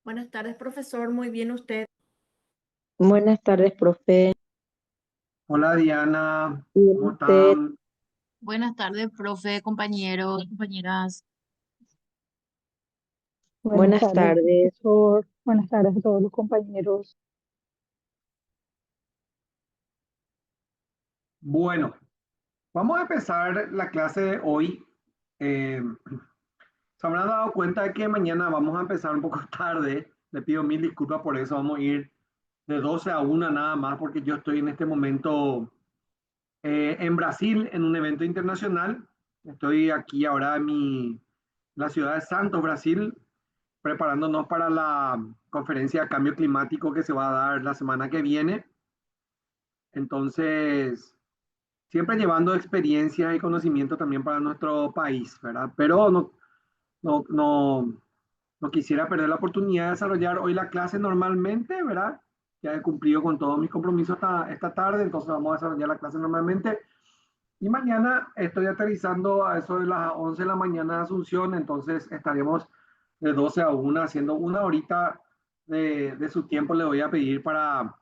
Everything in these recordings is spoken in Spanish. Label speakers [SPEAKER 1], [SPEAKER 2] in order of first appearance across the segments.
[SPEAKER 1] Buenas tardes, profesor. Muy bien usted.
[SPEAKER 2] Buenas tardes, profe.
[SPEAKER 3] Hola Diana,
[SPEAKER 2] Bien,
[SPEAKER 3] ¿cómo
[SPEAKER 2] usted.
[SPEAKER 3] están?
[SPEAKER 4] Buenas tardes, profe, compañeros, compañeras.
[SPEAKER 2] Buenas tardes.
[SPEAKER 5] Profesor. Buenas tardes a todos los compañeros.
[SPEAKER 3] Bueno, vamos a empezar la clase de hoy. Se habrán dado cuenta de que mañana vamos a empezar un poco tarde. Le pido mil disculpas por eso. Vamos a ir de 12 a 1 nada más porque yo estoy en este momento en Brasil en un evento internacional. Estoy aquí ahora en la ciudad de Santos, Brasil, preparándonos para la conferencia de cambio climático que se va a dar la semana que viene. Entonces, siempre llevando experiencia y conocimiento también para nuestro país, ¿verdad? Pero no, no, no quisiera perder la oportunidad de desarrollar hoy la clase normalmente, ¿verdad? Ya he cumplido con todos mis compromisos esta tarde, entonces vamos a desarrollar la clase normalmente. Y mañana estoy aterrizando a eso de las 11 de la mañana de Asunción, entonces estaremos de 12 a 1 haciendo una horita de su tiempo le voy a pedir para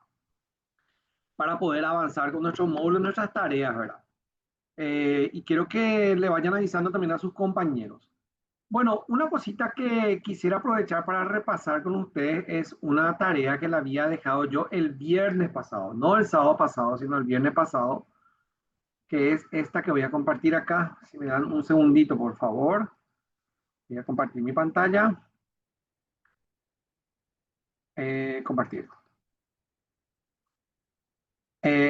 [SPEAKER 3] poder avanzar con nuestros módulos, nuestras tareas, ¿verdad? Y quiero que le vayan avisando también a sus compañeros. Bueno, una cosita que quisiera aprovechar para repasar con ustedes es una tarea que la había dejado yo el viernes pasado, no el sábado pasado, sino el viernes pasado, que es esta que voy a compartir acá. Si me dan un segundito, por favor. Voy a compartir mi pantalla. Compartir.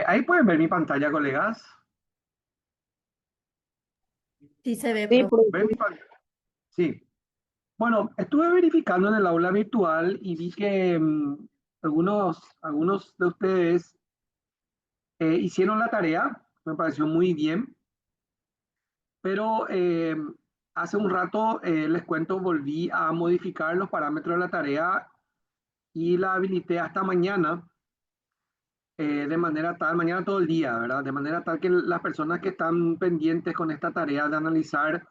[SPEAKER 3] Ahí pueden ver mi pantalla, colegas.
[SPEAKER 1] Sí se ve,
[SPEAKER 2] Sí,
[SPEAKER 1] profe.
[SPEAKER 3] ¿Ven mi pantalla? Sí. Bueno, estuve verificando en el aula virtual y vi que algunos de ustedes hicieron la tarea, me pareció muy bien, pero hace un rato, les cuento, volví a modificar los parámetros de la tarea y la habilité hasta mañana, de manera tal, mañana todo el día, ¿verdad? De manera tal que las personas que están pendientes con esta tarea de analizar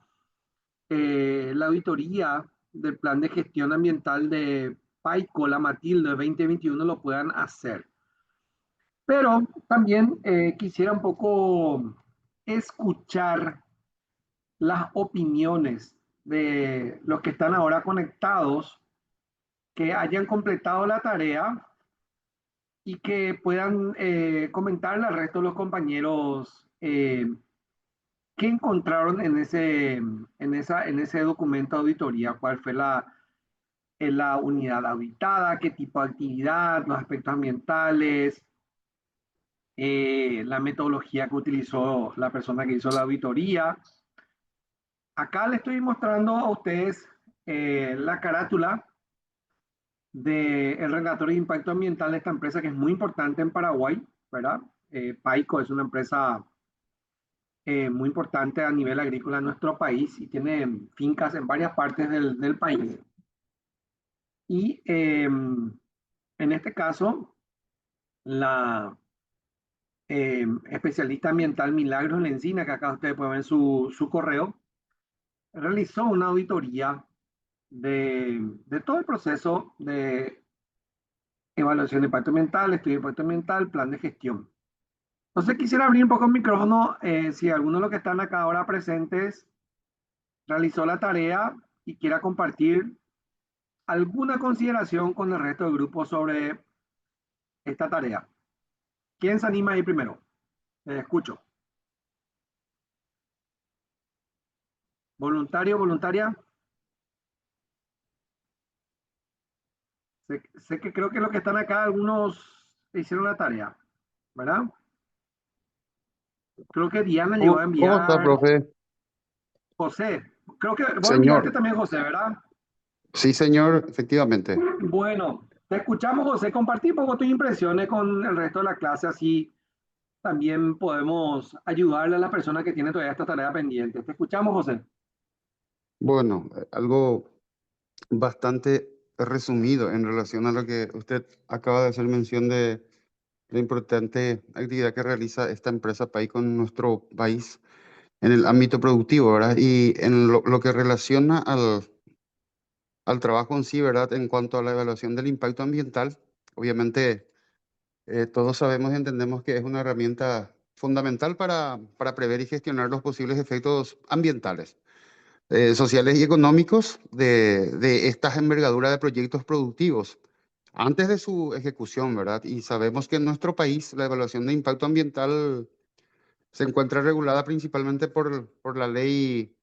[SPEAKER 3] la auditoría del plan de gestión ambiental de Paico, la Matilde 2021 lo puedan hacer. Pero también quisiera un poco escuchar las opiniones de los que están ahora conectados, que hayan completado la tarea y que puedan comentarle al resto de los compañeros qué encontraron en ese documento de auditoría, cuál fue la unidad auditada, qué tipo de actividad, los aspectos ambientales, la metodología que utilizó la persona que hizo la auditoría. Acá le estoy mostrando a ustedes la carátula del relatorio de impacto ambiental de esta empresa que es muy importante en Paraguay, ¿verdad? Paico es una empresa muy importante a nivel agrícola en nuestro país y tiene fincas en varias partes del país. Y en este caso, la especialista ambiental Milagros Lencina, que acá ustedes pueden ver su correo, realizó una auditoría de todo el proceso de evaluación de impacto ambiental, estudio de impacto ambiental, plan de gestión. Entonces quisiera abrir un poco el micrófono, si alguno de los que están acá ahora presentes realizó la tarea y quiera compartir alguna consideración con el resto del grupo sobre esta tarea. ¿Quién se anima ahí primero? Escucho. ¿Voluntario, voluntaria? Sé que creo que los que están acá, algunos hicieron la tarea, ¿verdad? Creo que Diana llegó a
[SPEAKER 6] ¿Cómo está,
[SPEAKER 3] enviar.
[SPEAKER 6] profe?
[SPEAKER 3] José, creo que vos enviaste
[SPEAKER 6] Señor.
[SPEAKER 3] también, José, ¿verdad?
[SPEAKER 6] Sí, señor, efectivamente.
[SPEAKER 3] Bueno, te escuchamos, José. Compartí un poco tus impresiones con el resto de la clase, así también podemos ayudarle a la persona que tiene todavía esta tarea pendiente. Te escuchamos, José.
[SPEAKER 6] Bueno, algo bastante resumido en relación a lo que usted acaba de hacer mención de la importante actividad que realiza esta empresa país con nuestro país en el ámbito productivo, ¿verdad? Y en lo que relaciona al trabajo en sí, ¿verdad? En cuanto a la evaluación del impacto ambiental, obviamente todos sabemos y entendemos que es una herramienta fundamental para prever y gestionar los posibles efectos ambientales, sociales y económicos de estas envergaduras de proyectos productivos antes de su ejecución, ¿verdad? Y sabemos que en nuestro país la evaluación de impacto ambiental se encuentra regulada principalmente por la ley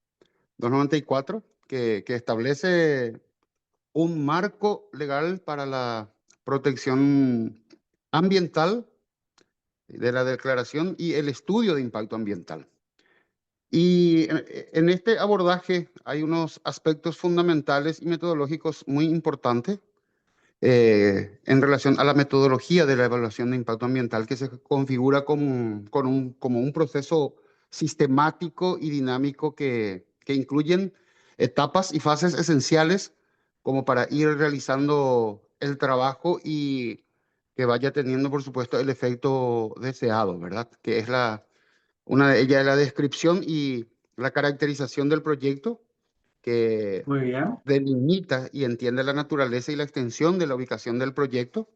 [SPEAKER 6] 294, que establece un marco legal para la protección ambiental de la declaración y el estudio de impacto ambiental. Y en este abordaje hay unos aspectos fundamentales y metodológicos muy importantes en relación a la metodología de la evaluación de impacto ambiental, que se configura como un proceso sistemático y dinámico que incluyen etapas y fases esenciales como para ir realizando el trabajo y que vaya teniendo, por supuesto, el efecto deseado, ¿verdad? Que es una de ellas es la descripción y la caracterización del proyecto, que
[SPEAKER 3] Muy bien.
[SPEAKER 6] delimita y entiende la naturaleza y la extensión de la ubicación del proyecto.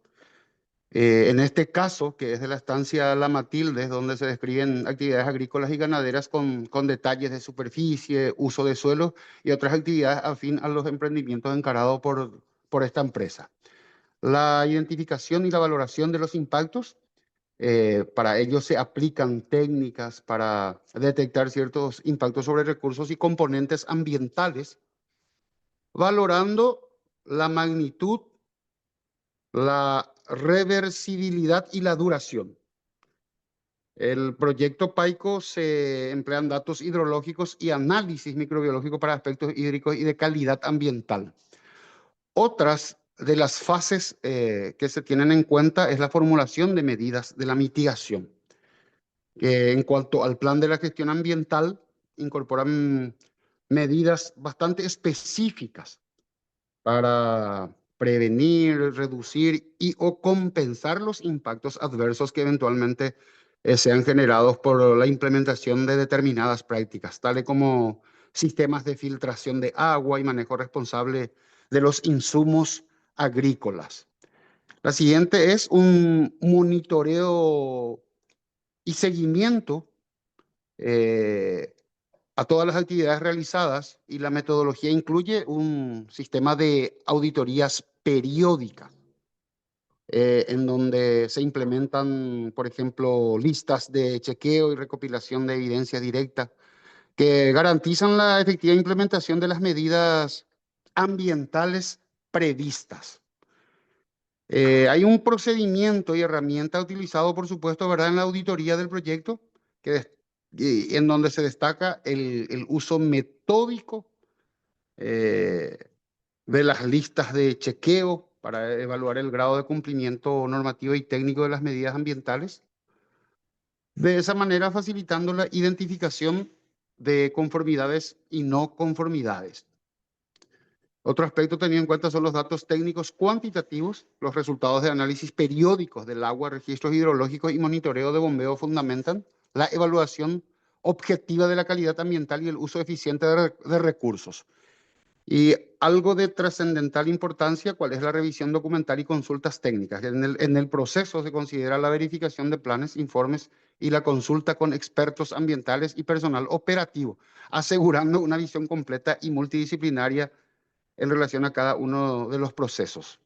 [SPEAKER 6] En este caso, que es de la estancia La Matilde, donde se describen actividades agrícolas y ganaderas con detalles de superficie, uso de suelo y otras actividades afín a los emprendimientos encarados por esta empresa. La identificación y la valoración de los impactos, para ello se aplican técnicas para detectar ciertos impactos sobre recursos y componentes ambientales, valorando la magnitud, la reversibilidad y la duración. El proyecto PAICO se emplean datos hidrológicos y análisis microbiológico para aspectos hídricos y de calidad ambiental. Otras de las fases que se tienen en cuenta es la formulación de medidas de la mitigación, que en cuanto al plan de la gestión ambiental incorporan medidas bastante específicas para prevenir, reducir y o compensar los impactos adversos que eventualmente sean generados por la implementación de determinadas prácticas, tales como sistemas de filtración de agua y manejo responsable de los insumos agrícolas. La siguiente es un monitoreo y seguimiento eh, a todas las actividades realizadas, y la metodología incluye un sistema de auditorías periódicas en donde se implementan, por ejemplo, listas de chequeo y recopilación de evidencia directa que garantizan la efectiva implementación de las medidas ambientales previstas. Hay un procedimiento y herramienta utilizado, por supuesto, ¿verdad?, en la auditoría del proyecto, en donde se destaca el uso metódico eh, de las listas de chequeo para evaluar el grado de cumplimiento normativo y técnico de las medidas ambientales. De esa manera, facilitando la identificación de conformidades y no conformidades. Otro aspecto tenido en cuenta son los datos técnicos cuantitativos. Los resultados de análisis periódicos del agua, registros hidrológicos y monitoreo de bombeo fundamentan la evaluación objetiva de la calidad ambiental y el uso eficiente de recursos. Y algo de trascendental importancia, ¿cuál es la revisión documental y consultas técnicas? En el proceso se considera la verificación de planes, informes y la consulta con expertos ambientales y personal operativo, asegurando una visión completa y multidisciplinaria en relación a cada uno de los procesos.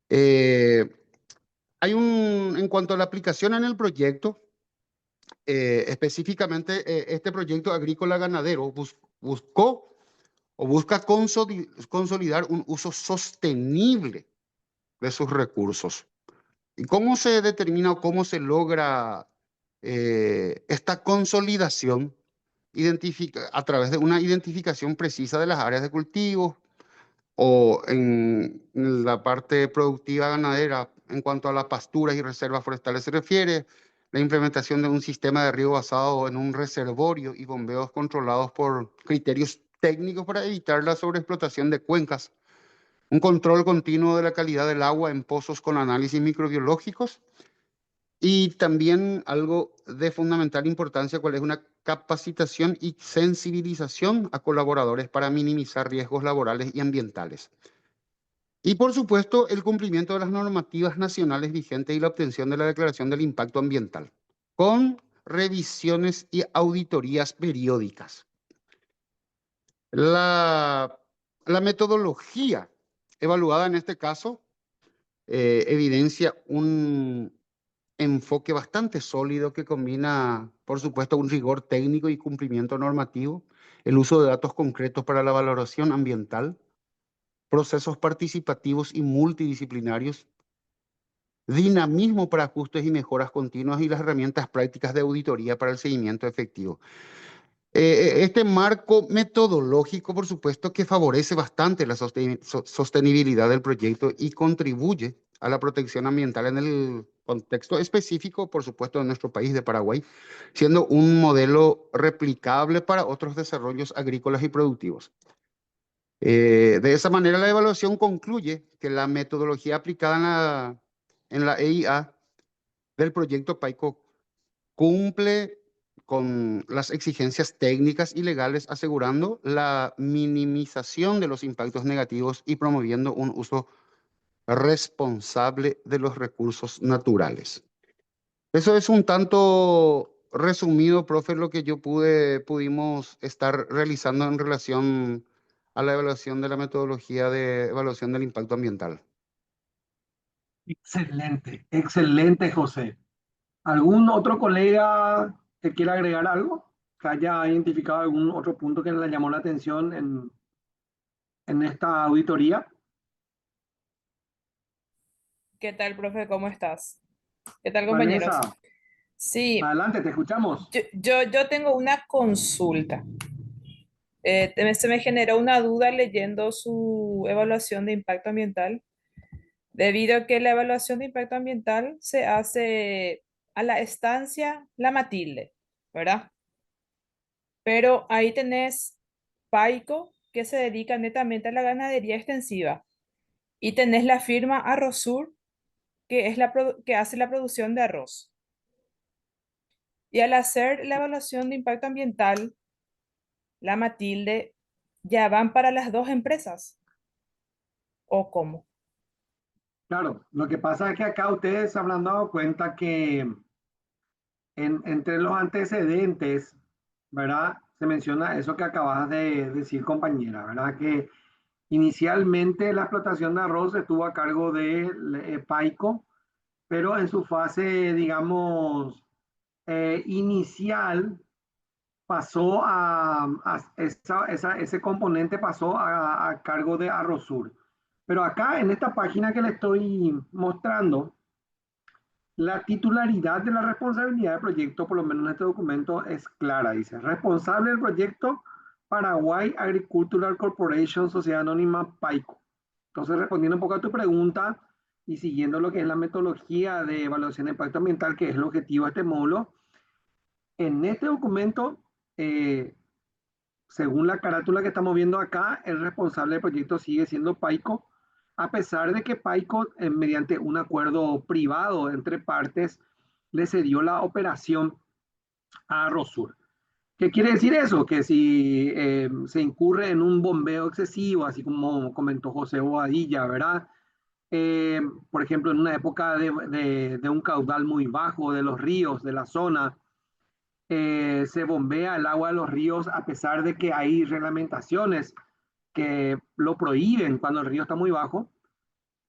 [SPEAKER 6] En cuanto a la aplicación en el proyecto, específicamente este proyecto agrícola ganadero buscó o busca consolidar un uso sostenible de sus recursos. ¿Y cómo se determina o cómo se logra esta consolidación? A través de una identificación precisa de las áreas de cultivo, o en la parte productiva ganadera, en cuanto a las pasturas y reservas forestales se refiere, la implementación de un sistema de riego basado en un reservorio y bombeos controlados por criterios técnicos para evitar la sobreexplotación de cuencas, un control continuo de la calidad del agua en pozos con análisis microbiológicos Y también algo de fundamental importancia, cuál es una capacitación y sensibilización a colaboradores para minimizar riesgos laborales y ambientales. Y por supuesto, el cumplimiento de las normativas nacionales vigentes y la obtención de la declaración del impacto ambiental, con revisiones y auditorías periódicas. La metodología evaluada en este caso evidencia un enfoque bastante sólido que combina, por supuesto, un rigor técnico y cumplimiento normativo, el uso de datos concretos para la valoración ambiental, procesos participativos y multidisciplinarios, dinamismo para ajustes y mejoras continuas y las herramientas prácticas de auditoría para el seguimiento efectivo. Este marco metodológico, por supuesto, que favorece bastante la sostenibilidad del proyecto y contribuye a la protección ambiental en el contexto específico, por supuesto, de nuestro país, de Paraguay, siendo un modelo replicable para otros desarrollos agrícolas y productivos. De esa manera, la evaluación concluye que la metodología aplicada en la EIA del proyecto PAICO cumple con las exigencias técnicas y legales, asegurando la minimización de los impactos negativos y promoviendo un uso responsable de los recursos naturales. Eso es un tanto resumido, profe, lo que pudimos estar realizando en relación a la evaluación de la metodología de evaluación del impacto ambiental.
[SPEAKER 3] Excelente, excelente, José. ¿Algún otro colega que quiera agregar algo? ¿Que haya identificado algún otro punto que le llamó la atención en esta auditoría?
[SPEAKER 7] ¿Qué tal, profe? ¿Cómo estás? ¿Qué tal, compañeros?
[SPEAKER 3] Vanessa,
[SPEAKER 7] Sí,
[SPEAKER 3] adelante, te escuchamos.
[SPEAKER 7] yo tengo una consulta. Se me generó una duda leyendo su evaluación de impacto ambiental, debido a que la evaluación de impacto ambiental se hace a la estancia La Matilde, ¿verdad? Pero ahí tenés Paico, que se dedica netamente a la ganadería extensiva, y tenés la firma Arrosur, que es que hace la producción de arroz. Y al hacer la evaluación de impacto ambiental, la Matilde, ¿ya van para las dos empresas? ¿O cómo?
[SPEAKER 3] Claro, lo que pasa es que acá ustedes se habrán dado cuenta que entre los antecedentes, ¿verdad? Se menciona eso que acabas de decir, compañera, ¿verdad? Que inicialmente la explotación de arroz estuvo a cargo de Paico, pero en su fase, digamos, inicial pasó ese componente pasó a cargo de Arrosur. Pero acá en esta página que le estoy mostrando, la titularidad de la responsabilidad del proyecto, por lo menos en este documento, es clara. Dice, responsable del proyecto Paraguay Agricultural Corporation, Sociedad Anónima PAICO. Entonces, respondiendo un poco a tu pregunta y siguiendo lo que es la metodología de evaluación de impacto ambiental, que es el objetivo de este módulo, en este documento, según la carátula que estamos viendo acá, el responsable del proyecto sigue siendo PAICO, a pesar de que PAICO, mediante un acuerdo privado entre partes, le cedió la operación a Rosur. ¿Qué quiere decir eso? Que si se incurre en un bombeo excesivo, así como comentó José Bobadilla, ¿verdad? Eh, por ejemplo, en una época de un caudal muy bajo de los ríos de la zona, se bombea el agua de los ríos a pesar de que hay reglamentaciones que lo prohíben cuando el río está muy bajo.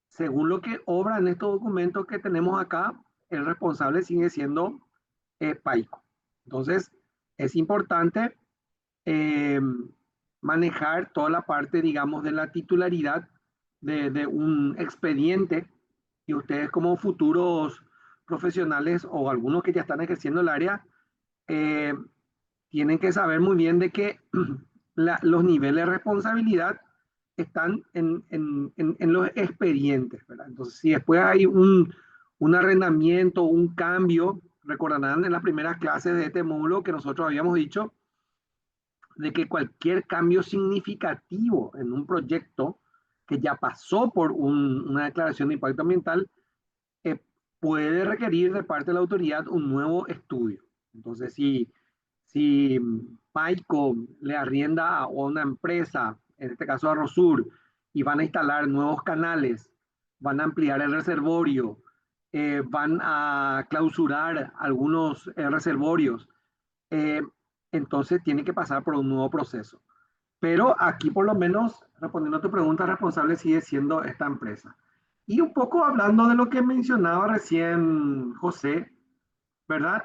[SPEAKER 3] Según lo que obra en estos documentos que tenemos acá, el responsable sigue siendo PAICO. Entonces, es importante eh, manejar toda la parte, digamos, de la titularidad de un expediente y ustedes como futuros profesionales o algunos que ya están ejerciendo el área, eh, tienen que saber muy bien de que los niveles de responsabilidad están en los expedientes, ¿verdad? Entonces, si después hay un arrendamiento, un cambio, recordarán en las primeras clases de este módulo que nosotros habíamos dicho de que cualquier cambio significativo en un proyecto que ya pasó por una declaración de impacto ambiental, puede requerir de parte de la autoridad un nuevo estudio. Entonces, si Paico le arrienda a una empresa, en este caso a Rosur, y van a instalar nuevos canales, van a ampliar el reservorio, van a clausurar algunos reservorios, eh, entonces tiene que pasar por un nuevo proceso. Pero aquí por lo menos, respondiendo a tu pregunta, responsable sigue siendo esta empresa. Y un poco hablando de lo que mencionaba recién José, ¿verdad?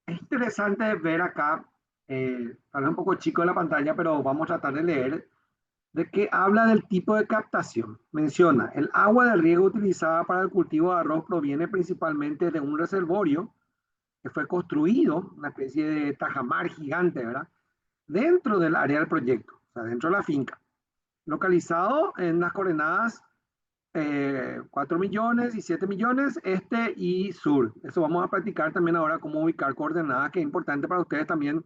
[SPEAKER 3] Es interesante ver acá, tal vez un poco chico en la pantalla, pero vamos a tratar de leer, de que habla del tipo de captación. Menciona, el agua de riego utilizada para el cultivo de arroz proviene principalmente de un reservorio que fue construido, una especie de tajamar gigante, ¿verdad? Dentro del área del proyecto, o sea, dentro de la finca, localizado en las coordenadas 4 millones y 7 millones, este y sur. Eso vamos a practicar también ahora, cómo ubicar coordenadas, que es importante para ustedes también,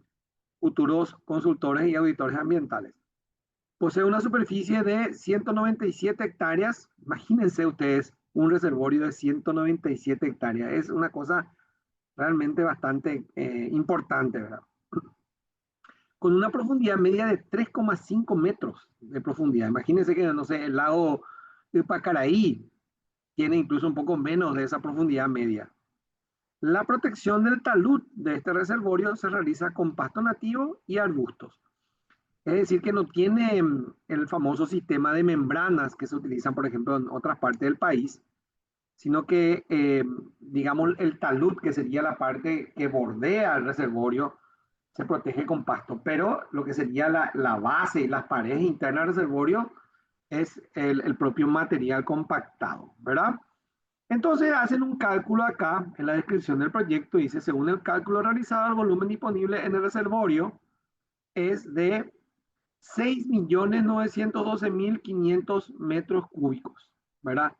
[SPEAKER 3] futuros consultores y auditores ambientales. Posee una superficie de 197 hectáreas. Imagínense ustedes un reservorio de 197 hectáreas. Es una cosa realmente bastante importante, ¿verdad? Con una profundidad media de 3,5 metros de profundidad. Imagínense que, no sé, el lago de Pacaraí tiene incluso un poco menos de esa profundidad media. La protección del talud de este reservorio se realiza con pasto nativo y arbustos. Es decir, que no tiene el famoso sistema de membranas que se utilizan, por ejemplo, en otras partes del país, sino que, digamos, el talud, que sería la parte que bordea el reservorio, se protege con pasto, pero lo que sería la base y las paredes internas del reservorio es el propio material compactado, ¿verdad? Entonces hacen un cálculo acá en la descripción del proyecto, dice, según el cálculo realizado, el volumen disponible en el reservorio es de 6.912.500 metros cúbicos, ¿verdad?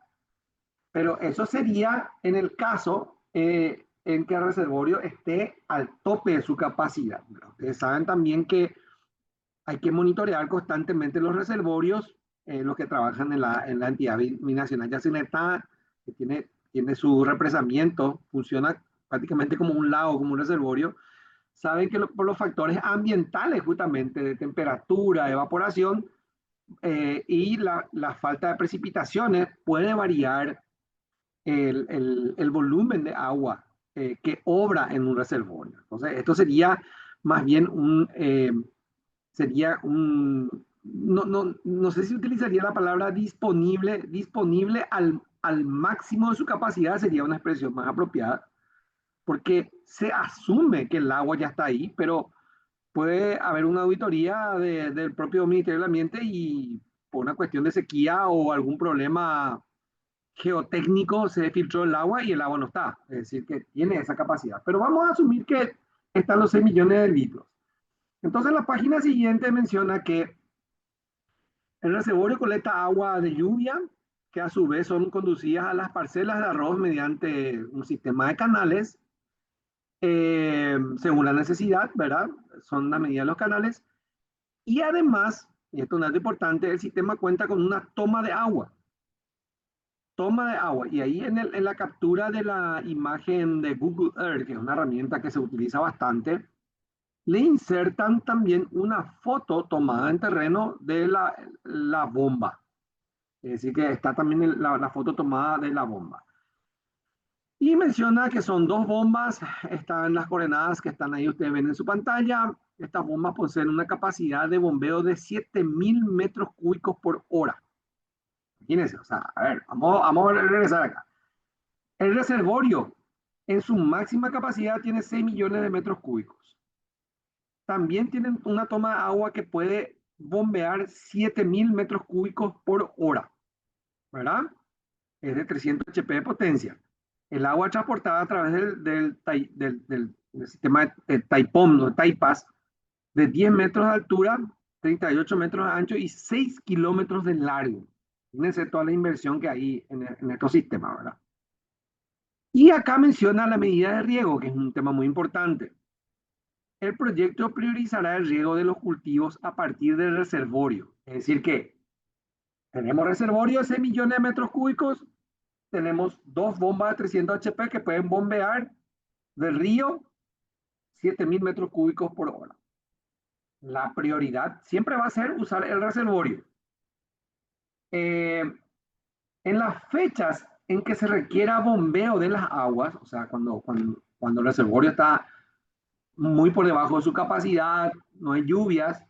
[SPEAKER 3] Pero eso sería en el caso en que el reservorio esté al tope de su capacidad. Ustedes saben también que hay que monitorear constantemente los reservorios, los que trabajan en la entidad binacional Yacyretá, que tiene su represamiento, funciona prácticamente como un lago, como un reservorio. Saben que por los factores ambientales, justamente de temperatura, evaporación y la falta de precipitaciones, puede variar el volumen de agua que obra en un reservorio. Entonces, esto sería más bien no sé si utilizaría la palabra disponible al máximo de su capacidad, sería una expresión más apropiada, porque se asume que el agua ya está ahí, pero puede haber una auditoría del propio Ministerio del Ambiente y por una cuestión de sequía o algún problema geotécnico se filtró el agua y el agua no está. Es decir, que tiene esa capacidad. Pero vamos a asumir que están los 6 millones de litros. Entonces, la página siguiente menciona que el reservorio colecta agua de lluvia, que a su vez son conducidas a las parcelas de arroz mediante un sistema de canales, según la necesidad, ¿verdad? Son la medida de los canales. Y además, y esto es un dato importante, el sistema cuenta con una toma de agua. Toma de agua. Y ahí en la captura de la imagen de Google Earth, que es una herramienta que se utiliza bastante, le insertan también una foto tomada en terreno de la bomba. Es decir, que está también la foto tomada de la bomba. Y menciona que son dos bombas, están las coordenadas que están ahí, ustedes ven en su pantalla. Estas bombas poseen una capacidad de bombeo de 7.000 metros cúbicos por hora. Imagínense, o sea, a ver, vamos a regresar acá. El reservorio en su máxima capacidad tiene 6 millones de metros cúbicos. También tienen una toma de agua que puede bombear 7.000 metros cúbicos por hora, ¿verdad? Es de 300 HP de potencia. El agua transportada a través del sistema de taipón, ¿no? Taipas, de 10 metros de altura, 38 metros de ancho y 6 kilómetros de largo. Fíjense toda la inversión que hay en estos sistemas, ¿verdad? Y acá menciona la medida de riego, que es un tema muy importante. El proyecto priorizará el riego de los cultivos a partir del reservorio. Es decir que tenemos reservorio de 6 millones de metros cúbicos, tenemos 2 bombas de 300 HP que pueden bombear del río 7.000 metros cúbicos por hora. La prioridad siempre va a ser usar el reservorio. En las fechas en que se requiera bombeo de las aguas, o sea, cuando el reservorio está muy por debajo de su capacidad, no hay lluvias,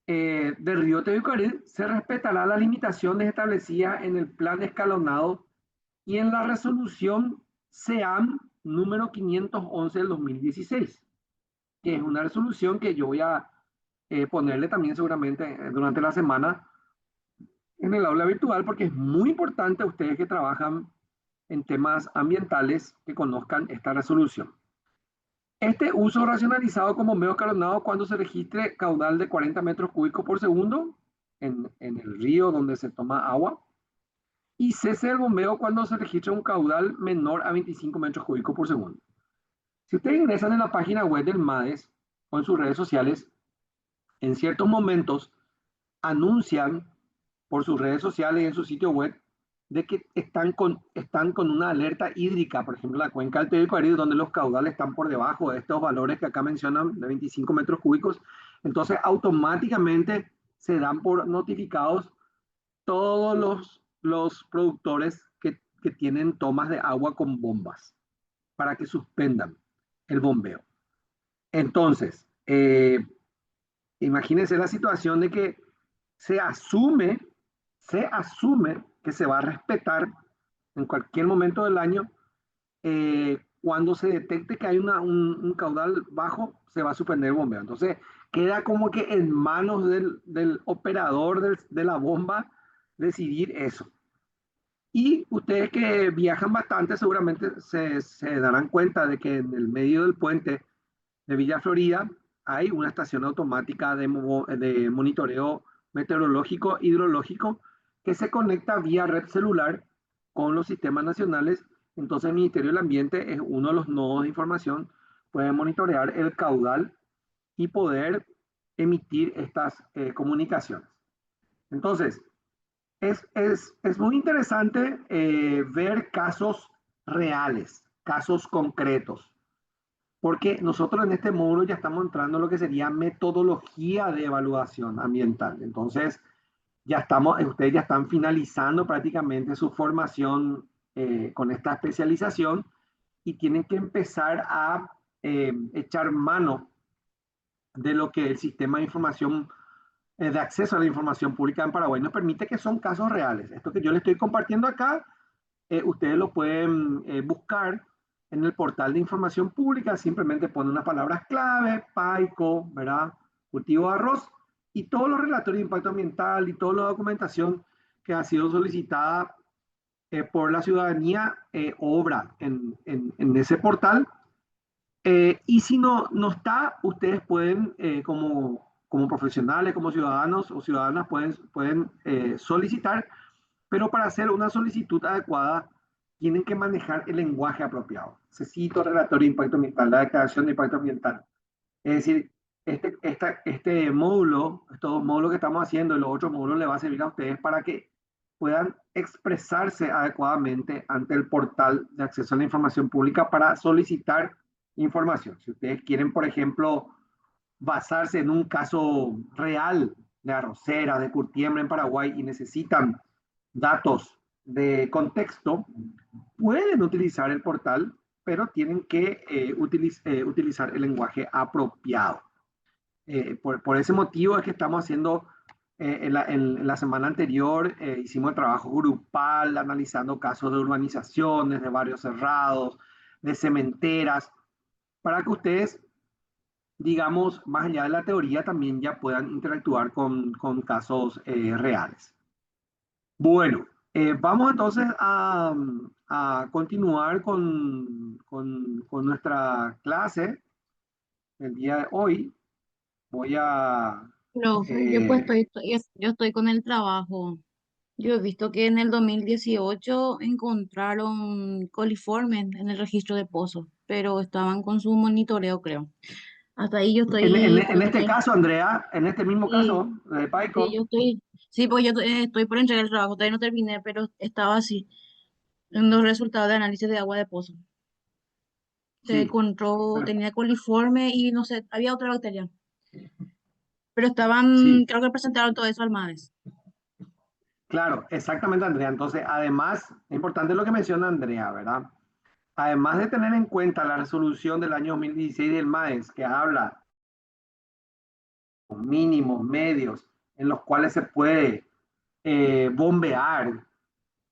[SPEAKER 3] del río Teucaril se respetará las limitaciones establecidas en el plan escalonado y en la resolución SEAM número 511 del 2016, que es una resolución que yo voy a ponerle también seguramente durante la semana en el aula virtual, porque es muy importante a ustedes que trabajan en temas ambientales que conozcan esta resolución. Este uso racionalizado como medio escalonado cuando se registre caudal de 40 metros cúbicos por segundo en el río donde se toma agua, y cese el bombeo cuando se registre un caudal menor a 25 metros cúbicos por segundo. Si ustedes ingresan en la página web del MADES o en sus redes sociales, en ciertos momentos anuncian por sus redes sociales y en su sitio web de que están con una alerta hídrica, por ejemplo, la cuenca del Teucaril, donde los caudales están por debajo de estos valores que acá mencionan, de 25 metros cúbicos. Entonces, automáticamente se dan por notificados todos los productores que tienen tomas de agua con bombas para que suspendan el bombeo. Entonces, imagínense la situación de que se asume que se va a respetar en cualquier momento del año. Cuando se detecte que hay un caudal bajo, se va a suspender el bombeo. Entonces, queda como que en manos del operador de la bomba decidir eso. Y ustedes que viajan bastante seguramente se darán cuenta de que en el medio del puente de Villa Florida hay una estación automática de monitoreo meteorológico hidrológico que se conecta vía red celular con los sistemas nacionales. Entonces el Ministerio del Ambiente es uno de los nodos de información, puede monitorear el caudal y poder emitir estas comunicaciones. Entonces, es muy interesante ver casos reales, casos concretos, porque nosotros en este módulo ya estamos entrando en lo que sería metodología de evaluación ambiental. Entonces, ustedes ya están finalizando prácticamente su formación con esta especialización y tienen que empezar a echar mano de lo que el sistema de información, de acceso a la información pública en Paraguay nos permite, que son casos reales. Esto que yo les estoy compartiendo acá, ustedes lo pueden buscar en el portal de información pública. Simplemente ponen unas palabras clave, PAICO, ¿verdad? Cultivo de arroz, y todos los relatorios de impacto ambiental y toda la documentación que ha sido solicitada por la ciudadanía obra en ese portal. Y si no está, ustedes pueden, como profesionales, como ciudadanos o ciudadanas, pueden solicitar, pero para hacer una solicitud adecuada tienen que manejar el lenguaje apropiado. Necesito relatorio de impacto ambiental, la declaración de impacto ambiental. Es decir, este módulo, estos dos módulos que estamos haciendo y los otros módulos le va a servir a ustedes para que puedan expresarse adecuadamente ante el portal de acceso a la información pública para solicitar información. Si ustedes quieren, por ejemplo, basarse en un caso real de arrocera, de curtiembre en Paraguay y necesitan datos de contexto, pueden utilizar el portal, pero tienen que utilizar el lenguaje apropiado. Por ese motivo es que estamos haciendo, en la semana anterior hicimos el trabajo grupal, analizando casos de urbanizaciones, de barrios cerrados, de cementeras, para que ustedes, digamos, más allá de la teoría, también ya puedan interactuar con casos reales. Bueno, vamos entonces a continuar con nuestra clase el día de hoy. Voy a...
[SPEAKER 4] Profe, yo estoy con el trabajo. Yo he visto que en el 2018 encontraron coliformes en el registro de pozos, pero estaban con su monitoreo, creo. Hasta ahí yo estoy por
[SPEAKER 3] En este
[SPEAKER 4] entregar.
[SPEAKER 3] caso, Andrea, en este mismo
[SPEAKER 4] Sí,
[SPEAKER 3] caso de
[SPEAKER 4] sí,
[SPEAKER 3] Paico,
[SPEAKER 4] sí, pues yo estoy por entregar el trabajo, todavía no terminé, pero estaba así. en los resultados de análisis de agua de pozo. Se
[SPEAKER 3] Sí,
[SPEAKER 4] encontró,
[SPEAKER 3] per-
[SPEAKER 4] tenía coliforme y no sé, había otra bacteria. Pero
[SPEAKER 3] sí,
[SPEAKER 4] creo que presentaron todo eso al MADES.
[SPEAKER 3] claro, exactamente, Andrea. Entonces, además, es importante lo que menciona Andrea, ¿verdad? Además de tener en cuenta la resolución del año 2016 del MAES, que habla de mínimos, medios, en los cuales se puede bombear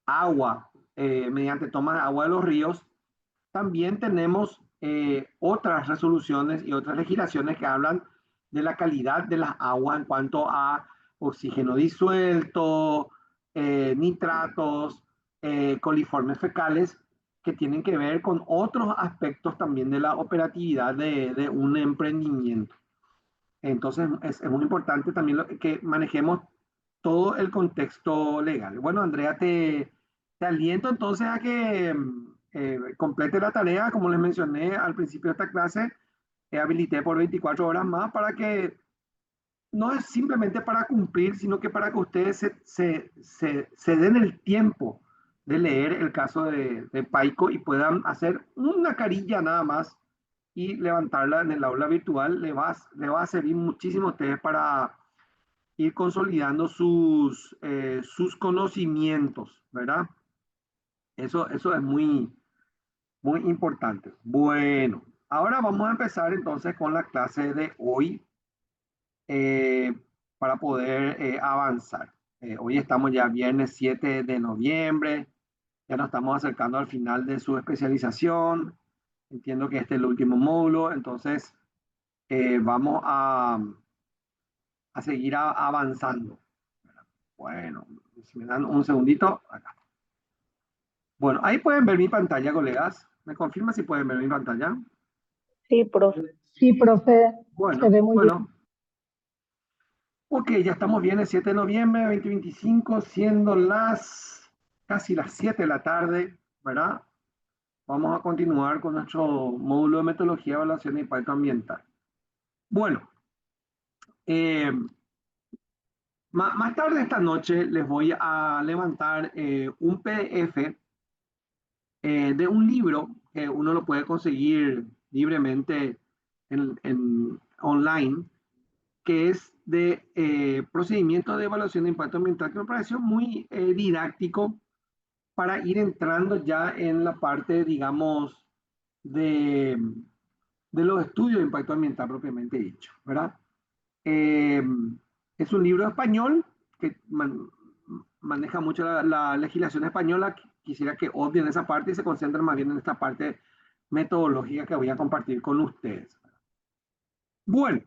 [SPEAKER 3] agua mediante toma de agua de los ríos, también tenemos otras resoluciones y otras legislaciones que hablan de la calidad de las aguas en cuanto a oxígeno disuelto, nitratos, coliformes fecales, que tienen que ver con otros aspectos también de la operatividad de un emprendimiento. Entonces es muy importante también que manejemos todo el contexto legal. Bueno, Andrea, te aliento entonces a que complete la tarea, como les mencioné al principio de esta clase, habilité por 24 horas más para que no es simplemente para cumplir, sino que para que ustedes se den el tiempo de leer el caso de Paico y puedan hacer una carilla nada más y levantarla en el aula virtual. Le va a servir muchísimo a ustedes para ir consolidando sus conocimientos, ¿verdad? Eso es muy importante. Bueno, ahora vamos a empezar entonces con la clase de hoy eh, para poder avanzar. Hoy estamos ya viernes 7 de noviembre, ya nos estamos acercando al final de su especialización. Entiendo que este es el último módulo, entonces vamos a seguir avanzando. Bueno, si me dan un segundito, acá. Bueno, ahí pueden ver mi pantalla, colegas. ¿Me confirma si pueden ver mi pantalla?
[SPEAKER 2] Sí, profe.
[SPEAKER 5] Sí, profe, se
[SPEAKER 3] Bueno,
[SPEAKER 5] ve muy bien.
[SPEAKER 3] bueno. Ok, ya estamos bien, el 7 de noviembre de 2025, siendo casi las 7 de la tarde, ¿verdad? Vamos a continuar con nuestro módulo de metodología, evaluación de impacto ambiental. Bueno, eh, más tarde esta noche les voy a levantar un PDF de un libro que uno lo puede conseguir libremente online, que es de procedimientos de evaluación de impacto ambiental, que me pareció muy didáctico para ir entrando ya en la parte, digamos, de, de los estudios de impacto ambiental propiamente dicho, ¿verdad? Eh, es un libro español que maneja mucho la legislación española. Quisiera que obvien esa parte y se concentren más bien en esta parte metodológica que voy a compartir con ustedes. Bueno,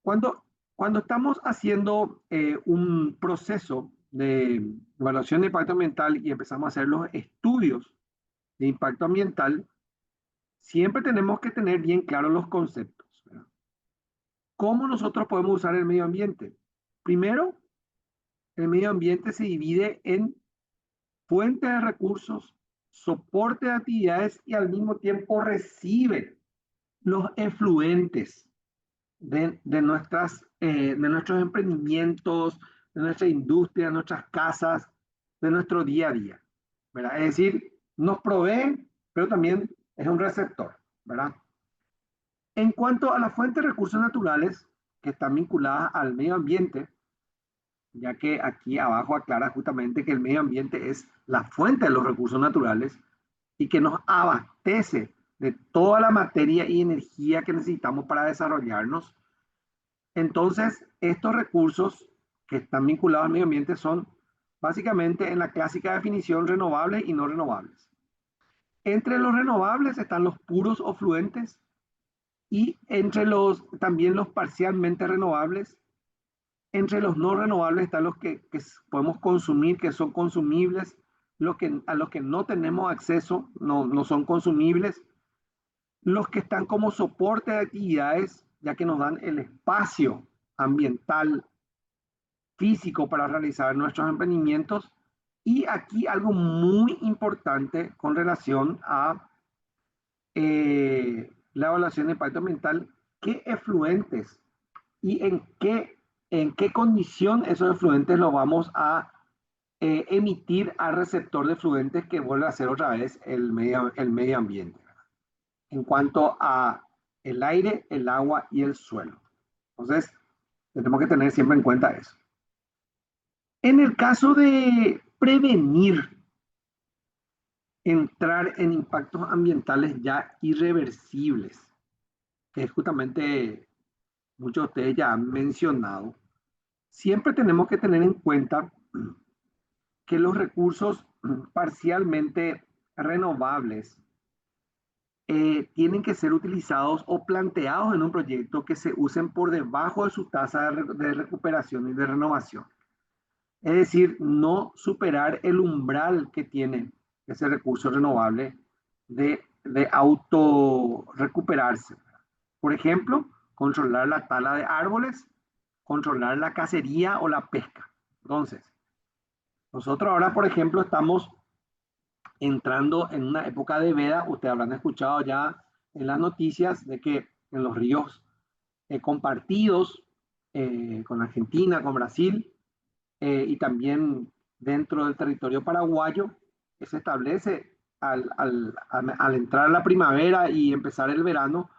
[SPEAKER 3] cuando, cuando estamos haciendo un proceso de evaluación de impacto ambiental y empezamos a hacer los estudios de impacto ambiental, siempre tenemos que tener bien claros los conceptos, ¿verdad? ¿Cómo nosotros podemos usar el medio ambiente? Primero, el medio ambiente se divide en fuente de recursos, soporte de actividades y al mismo tiempo recibe los efluentes de nuestros emprendimientos, de nuestra industria, de nuestras casas, de nuestro día a día, ¿verdad? Es decir, nos provee, pero también es un receptor, ¿verdad? En cuanto a las fuentes de recursos naturales que están vinculadas al medio ambiente, ya que aquí abajo aclara justamente que el medio ambiente es la fuente de los recursos naturales y que nos abastece de toda la materia y energía que necesitamos para desarrollarnos. Entonces, estos recursos que están vinculados al medio ambiente son básicamente en la clásica definición renovables y no renovables. Entre los renovables están los puros o fluentes y entre también los parcialmente renovables. Entre los no renovables están los que podemos consumir, que son consumibles, a los que no tenemos acceso, no son consumibles, los que están como soporte de actividades, ya que nos dan el espacio ambiental físico para realizar nuestros emprendimientos. Y aquí algo muy importante con relación a la evaluación de impacto ambiental, qué efluentes y en qué condición esos efluentes los vamos a emitir al receptor de fluentes que vuelve a ser otra vez el medio ambiente, ¿verdad? En cuanto a el aire, el agua y el suelo. Entonces, tenemos que tener siempre en cuenta eso. En el caso de prevenir entrar en impactos ambientales ya irreversibles, que es justamente muchos de ustedes ya han mencionado, siempre tenemos que tener en cuenta que los recursos parcialmente renovables tienen que ser utilizados o planteados en un proyecto que se usen por debajo de su tasa de recuperación y de renovación. Es decir, no superar el umbral que tiene ese recurso renovable de autorrecuperarse. Por ejemplo, controlar la tala de árboles, controlar la cacería o la pesca. Entonces, nosotros ahora, por ejemplo, estamos entrando en una época de veda. Ustedes habrán escuchado ya en las noticias de que en los ríos compartidos con Argentina, con Brasil, y también dentro del territorio paraguayo, se establece al entrar la primavera y empezar el verano,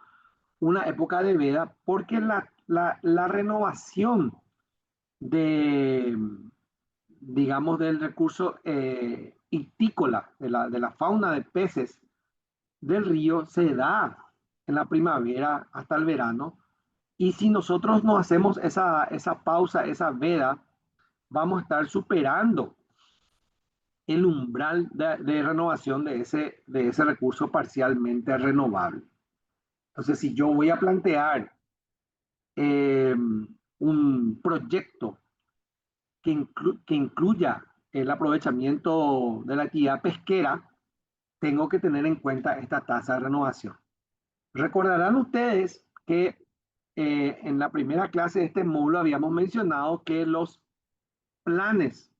[SPEAKER 3] una época de veda, porque la renovación de, digamos, del recurso ictícola, de la fauna de peces del río, se da en la primavera hasta el verano. Y si nosotros no hacemos esa pausa, esa veda, vamos a estar superando el umbral de renovación de ese recurso parcialmente renovable. Entonces, si yo voy a plantear un proyecto que incluya el aprovechamiento de la actividad pesquera, tengo que tener en cuenta esta tasa de renovación. Recordarán ustedes que en la primera clase de este módulo habíamos mencionado que los planes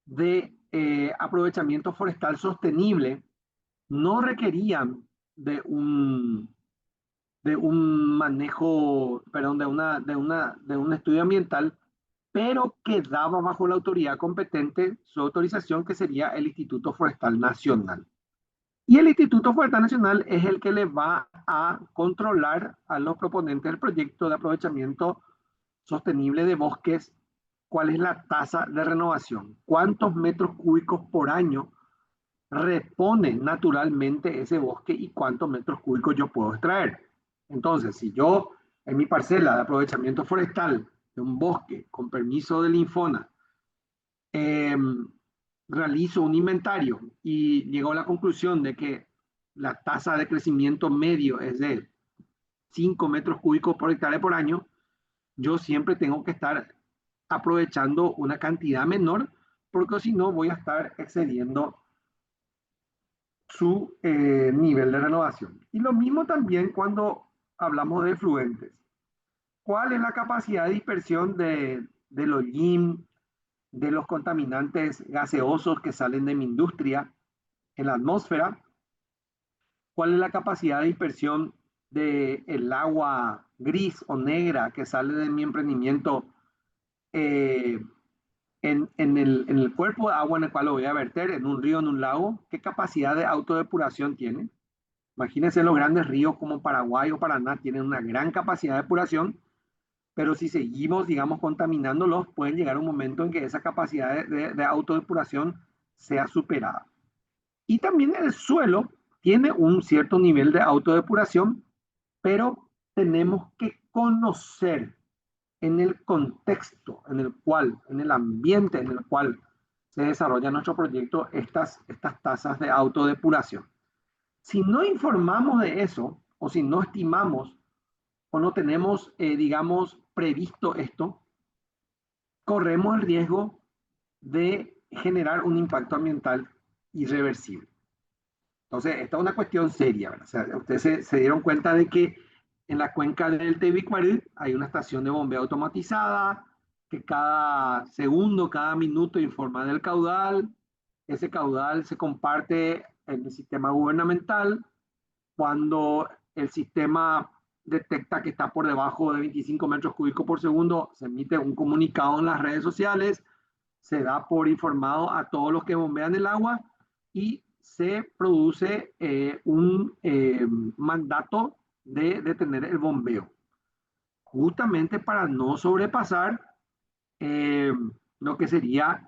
[SPEAKER 3] de aprovechamiento forestal sostenible no requerían de un manejo, perdón, de un estudio ambiental, pero quedaba bajo la autoridad competente su autorización, que sería el Instituto Forestal Nacional. Y el Instituto Forestal Nacional es el que le va a controlar a los proponentes del proyecto de aprovechamiento sostenible de bosques cuál es la tasa de renovación, cuántos metros cúbicos por año repone naturalmente ese bosque y cuántos metros cúbicos yo puedo extraer. Entonces, si yo en mi parcela de aprovechamiento forestal de un bosque con permiso del Infona realizo un inventario y llego a la conclusión de que la tasa de crecimiento medio es de 5 metros cúbicos por hectárea por año, yo siempre tengo que estar aprovechando una cantidad menor, porque si no voy a estar excediendo su nivel de renovación. Y lo mismo también cuando hablamos de fluentes. ¿Cuál es la capacidad de dispersión del hollín, de los contaminantes gaseosos que salen de mi industria en la atmósfera? ¿Cuál es la capacidad de dispersión del agua gris o negra que sale de mi emprendimiento en el cuerpo de agua en el cual lo voy a verter, en un río, en un lago? ¿Qué capacidad de autodepuración tiene? Imagínense, los grandes ríos como Paraguay o Paraná tienen una gran capacidad de depuración, pero si seguimos, digamos, contaminándolos, puede llegar un momento en que esa capacidad de autodepuración sea superada. Y también el suelo tiene un cierto nivel de autodepuración, pero tenemos que conocer en el contexto en el cual, en el ambiente en el cual se desarrolla nuestro proyecto, estas tasas de autodepuración. Si no informamos de eso, o si no estimamos, o no tenemos, digamos, previsto esto, corremos el riesgo de generar un impacto ambiental irreversible. Entonces, esta es una cuestión seria, ¿verdad? O sea, ustedes se dieron cuenta de que en la cuenca del Tebicuarí hay una estación de bombeo automatizada que cada segundo, cada minuto informa del caudal. Ese caudal se comparte en el sistema gubernamental. Cuando el sistema detecta que está por debajo de 25 metros cúbicos por segundo, se emite un comunicado en las redes sociales, se da por informado a todos los que bombean el agua y se produce un mandato de detener el bombeo, justamente para no sobrepasar lo que sería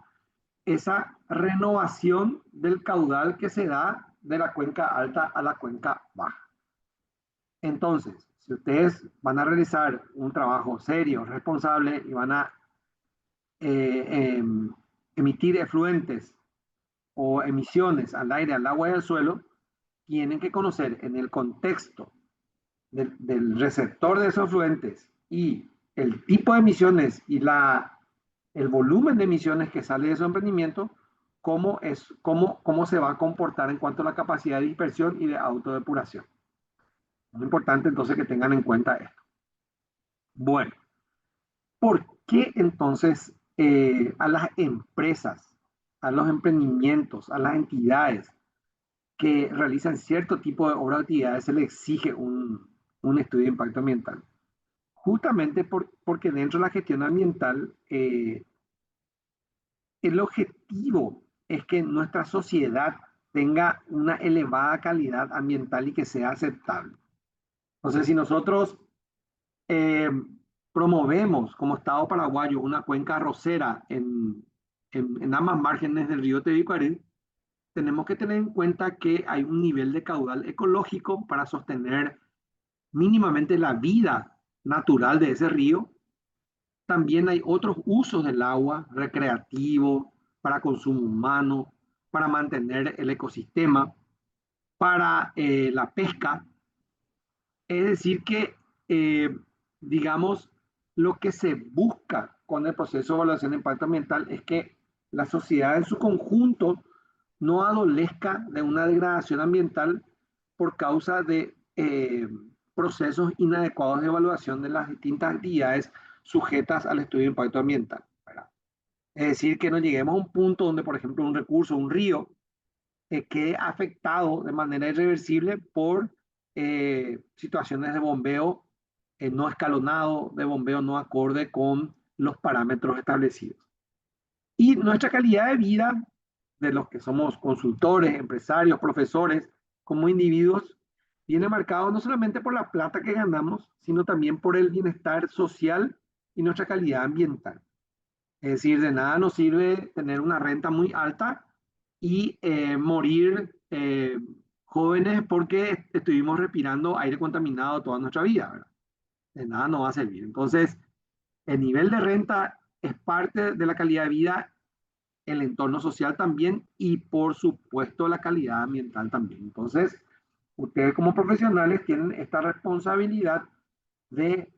[SPEAKER 3] esa renovación del caudal que se da de la cuenca alta a la cuenca baja. Entonces, si ustedes van a realizar un trabajo serio, responsable y van a emitir efluentes o emisiones al aire, al agua y al suelo, tienen que conocer en el contexto del receptor de esos efluentes y el tipo de emisiones y el volumen de emisiones que sale de su emprendimiento, cómo se va a comportar en cuanto a la capacidad de dispersión y de autodepuración. Es importante entonces que tengan en cuenta esto. Bueno, ¿por qué entonces a las empresas, a los emprendimientos, a las entidades que realizan cierto tipo de obra o actividades se les exige un estudio de impacto ambiental? Justamente porque dentro de la gestión ambiental el objetivo es que nuestra sociedad tenga una elevada calidad ambiental y que sea aceptable. Entonces, si nosotros promovemos como Estado paraguayo una cuenca arrocera en ambas márgenes del río Tebicuarí, tenemos que tener en cuenta que hay un nivel de caudal ecológico para sostener mínimamente la vida natural de ese río. También hay otros usos del agua, recreativo, para consumo humano, para mantener el ecosistema, para la pesca. Es decir que, digamos, lo que se busca con el proceso de evaluación de impacto ambiental es que la sociedad en su conjunto no adolezca de una degradación ambiental por causa de procesos inadecuados de evaluación de las distintas actividades sujetas al estudio de impacto ambiental, ¿verdad? Es decir, que no lleguemos a un punto donde, por ejemplo, un recurso, un río, quede afectado de manera irreversible por situaciones de bombeo no escalonado, de bombeo no acorde con los parámetros establecidos. Y nuestra calidad de vida de los que somos consultores, empresarios, profesores, como individuos, viene marcado no solamente por la plata que ganamos, sino también por el bienestar social y nuestra calidad ambiental. Es decir, de nada nos sirve tener una renta muy alta y morir jóvenes porque estuvimos respirando aire contaminado toda nuestra vida, ¿verdad? De nada nos va a servir. Entonces, el nivel de renta es parte de la calidad de vida, el entorno social también y por supuesto la calidad ambiental también. Entonces, ustedes como profesionales tienen esta responsabilidad de,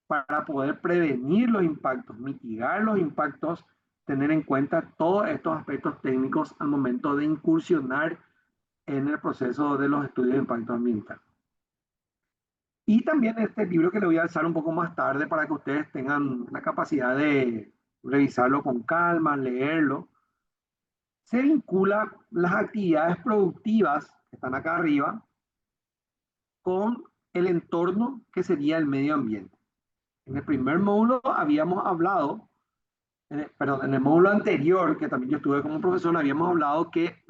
[SPEAKER 3] para poder prevenir los impactos, mitigar los impactos, tener en cuenta todos estos aspectos técnicos al momento de incursionar en el proceso de los estudios de impacto ambiental. Y también este libro que le voy a alzar un poco más tarde para que ustedes tengan la capacidad de revisarlo con calma, leerlo. Se vincula las actividades productivas que están acá arriba con el entorno que sería el medio ambiente. En el primer módulo habíamos hablado, perdón, en el módulo anterior, que también yo estuve como profesor, habíamos hablado que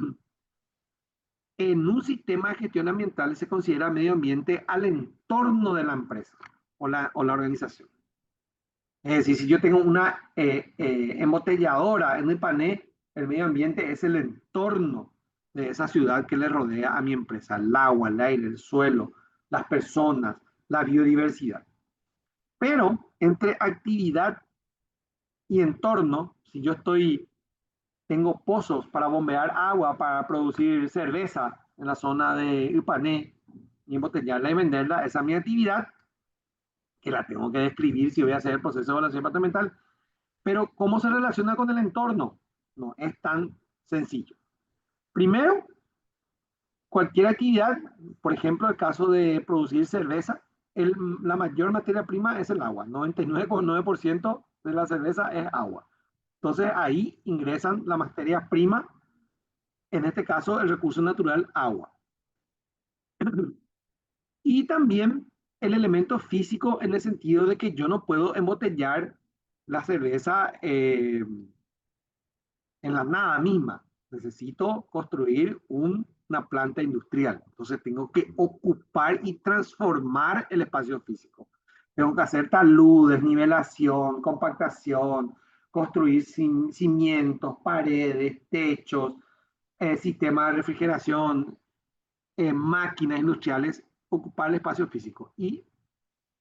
[SPEAKER 3] en un sistema de gestión ambiental se considera medio ambiente al entorno de la empresa o la organización. Es decir, si yo tengo una embotelladora en el Pané, el medio ambiente es el entorno de esa ciudad que le rodea a mi empresa, el agua, el aire, el suelo, las personas, la biodiversidad. Pero entre actividad y entorno, si yo tengo pozos para bombear agua, para producir cerveza en la zona de Upané y embotellarla y venderla, esa es mi actividad, que la tengo que describir si voy a hacer el proceso de evaluación departamental. Pero ¿cómo se relaciona con el entorno? No es tan sencillo. Primero, cualquier actividad, por ejemplo, el caso de producir cerveza, la mayor materia prima es el agua. 99,9% de la cerveza es agua. Entonces ahí ingresan la materia prima, en este caso el recurso natural agua. Y también el elemento físico en el sentido de que yo no puedo embotellar la cerveza en la nada misma. Necesito construir una planta industrial. Entonces tengo que ocupar y transformar el espacio físico. Tengo que hacer taludes, nivelación, compactación, construir cimientos, paredes, techos, sistemas de refrigeración, máquinas industriales, ocupar el espacio físico. Y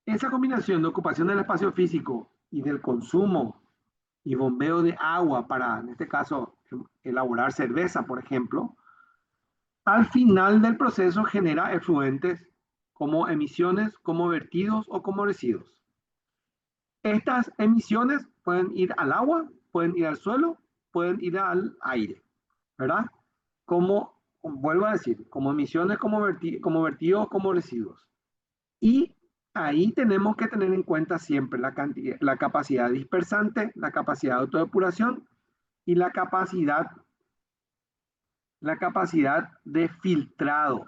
[SPEAKER 3] esa combinación de ocupación del espacio físico y del consumo y bombeo de agua para, en este caso, elaborar cerveza, por ejemplo, al final del proceso genera efluentes como emisiones, como vertidos o como residuos. Estas emisiones pueden ir al agua, pueden ir al suelo, pueden ir al aire, ¿verdad? Como, vuelvo a decir, como emisiones, como vertidos, como residuos. Y ahí tenemos que tener en cuenta siempre la capacidad dispersante, la capacidad de autodepuración y la capacidad de filtrado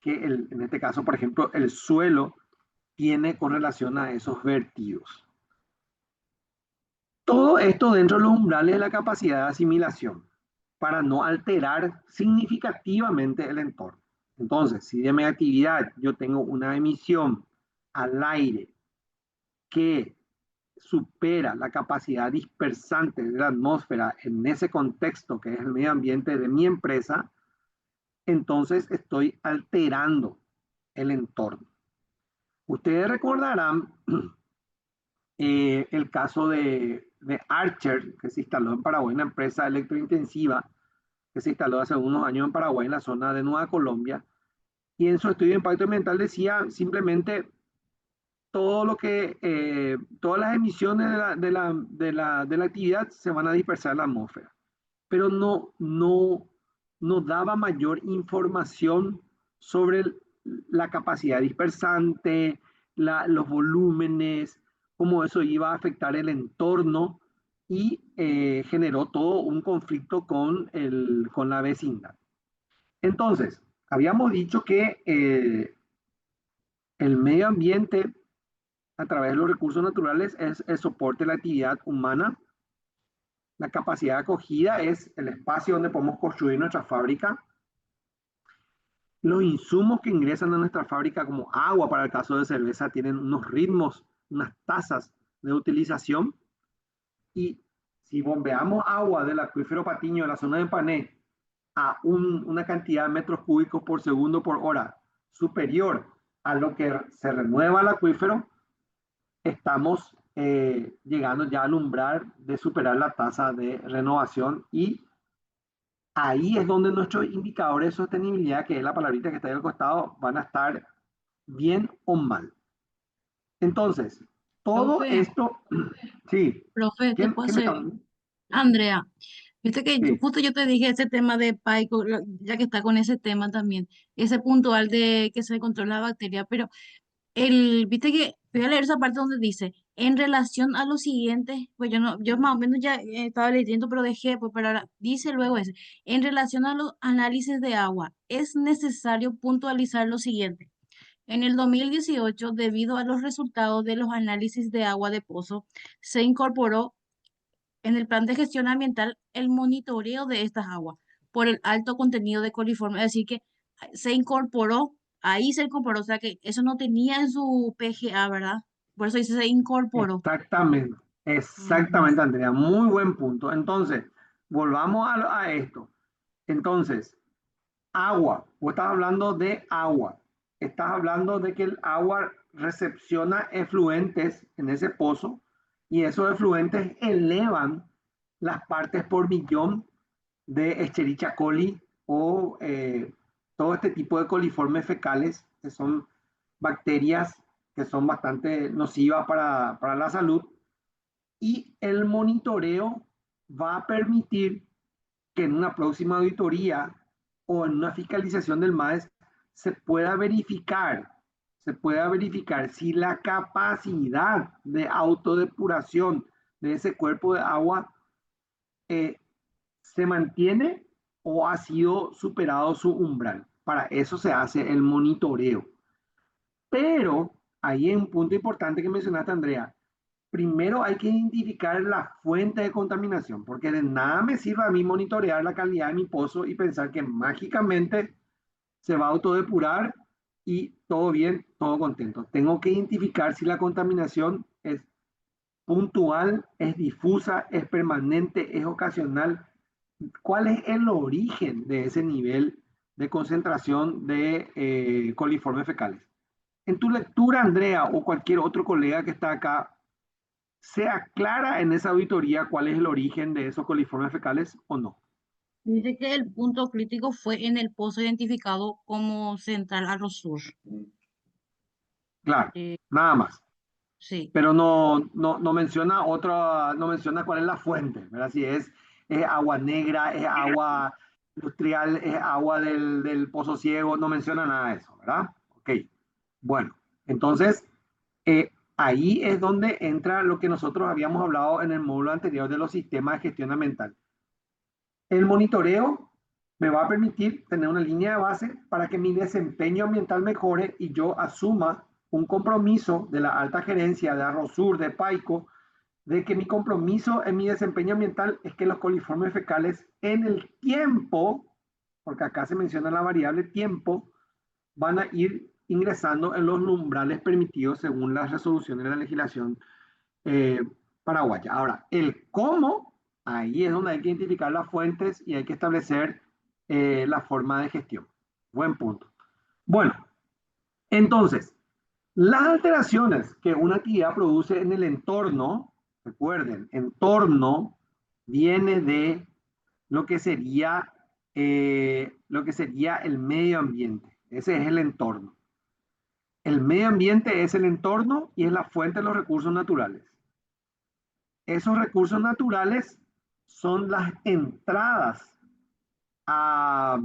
[SPEAKER 3] que en este caso, por ejemplo, el suelo tiene con relación a esos vertidos. Todo esto dentro de los umbrales de la capacidad de asimilación para no alterar significativamente el entorno. Entonces, si de mi actividad yo tengo una emisión al aire que supera la capacidad dispersante de la atmósfera en ese contexto que es el medio ambiente de mi empresa, entonces estoy alterando el entorno. Ustedes recordarán el caso de Archer, que se instaló en Paraguay, una empresa electrointensiva que se instaló hace unos años en Paraguay, en la zona de Nueva Colombia, y en su estudio de impacto ambiental decía simplemente todo lo que, todas las emisiones de la actividad se van a dispersar en la atmósfera, pero no daba mayor información sobre la capacidad dispersante, los volúmenes, cómo eso iba a afectar el entorno y generó todo un conflicto con la vecindad. Entonces, habíamos dicho que el medio ambiente a través de los recursos naturales es el soporte de la actividad humana. La capacidad de acogida es el espacio donde podemos construir nuestra fábrica. Los insumos que ingresan a nuestra fábrica, como agua para el caso de cerveza, tienen unos ritmos, unas tasas de utilización. Y si bombeamos agua del acuífero Patiño de la zona de Pané a una cantidad de metros cúbicos por segundo por hora superior a lo que se renueva el acuífero, estamos llegando ya al umbral de superar la tasa de renovación y ahí es donde nuestros indicadores de sostenibilidad, que es la palabrita que está ahí al costado, van a estar bien o mal. Entonces, todo
[SPEAKER 4] Profe,
[SPEAKER 3] esto, sí,
[SPEAKER 4] profe, te
[SPEAKER 3] ¿quién
[SPEAKER 4] puedo
[SPEAKER 3] me está
[SPEAKER 4] hacer,
[SPEAKER 3] hablando?
[SPEAKER 4] Andrea, viste que
[SPEAKER 3] Sí,
[SPEAKER 4] justo yo te dije ese tema de Paico, ya que está con ese tema también, ese puntual de que se encontró la bacteria, pero viste que voy a leer esa parte donde dice, en relación a lo siguiente, pues yo no, yo más o menos ya estaba leyendo, pero dejé, pues pero ahora dice luego ese, en relación a los análisis de agua, es necesario puntualizar lo siguiente. En el 2018, debido a los resultados de los análisis de agua de pozo, se incorporó en el plan de gestión ambiental el monitoreo de estas aguas por el alto contenido de coliformes. Es decir, que se incorporó, ahí se incorporó, o sea que eso no tenía en su PGA, ¿verdad? Por eso dice se incorporó.
[SPEAKER 3] exactamente,
[SPEAKER 4] Ujú.
[SPEAKER 3] exactamente, Andrea, muy buen punto. Entonces, volvamos a esto. Entonces, agua, vos estás hablando de agua, estás hablando de que el agua recepciona efluentes en ese pozo y esos efluentes elevan las partes por millón de Escherichia coli o todo este tipo de coliformes fecales, que son bacterias que son bastante nocivas para la salud. Y el monitoreo va a permitir que en una próxima auditoría o en una fiscalización del MAES se pueda verificar si la capacidad de autodepuración de ese cuerpo de agua eh, se mantiene o ha sido superado su umbral. Para eso se hace el monitoreo. Pero ahí hay un punto importante que mencionaste, Andrea. primero hay que identificar la fuente de contaminación, porque de nada me sirve a mí monitorear la calidad de mi pozo y pensar que mágicamente se va a autodepurar y todo bien, todo contento. Tengo que identificar si la contaminación es puntual, es difusa, es permanente, es ocasional. ¿Cuál es el origen de ese nivel de concentración de coliformes fecales? En tu lectura, Andrea, o cualquier otro colega que está acá, ¿se aclara en esa auditoría cuál es el origen de esos coliformes fecales o no?
[SPEAKER 4] Dice que el punto crítico fue en el pozo identificado como Central Arrosur.
[SPEAKER 3] Claro,
[SPEAKER 4] Eh,
[SPEAKER 3] nada más.
[SPEAKER 4] sí,
[SPEAKER 3] Pero no menciona otra, no menciona cuál es la fuente, ¿verdad? Si es agua negra, es agua industrial, es agua del pozo ciego, no menciona nada de eso, ¿verdad? Ok, bueno, entonces ahí es donde entra lo que nosotros habíamos hablado en el módulo anterior de los sistemas de gestión ambiental. El monitoreo me va a permitir tener una línea de base para que mi desempeño ambiental mejore y yo asuma un compromiso de la alta gerencia de Arrosur, de Paico, de que mi compromiso en mi desempeño ambiental es que los coliformes fecales en el tiempo, porque acá se menciona la variable tiempo, van a ir ingresando en los umbrales permitidos según las resoluciones de la legislación eh, paraguaya. Ahora, el cómo, ahí es donde hay que identificar las fuentes y hay que establecer la forma de gestión. Buen punto. Bueno, entonces, las alteraciones que una actividad produce en el entorno, recuerden, entorno viene de lo que sería el medio ambiente. Ese es el entorno. El medio ambiente es el entorno y es la fuente de los recursos naturales. Esos recursos naturales son las entradas a,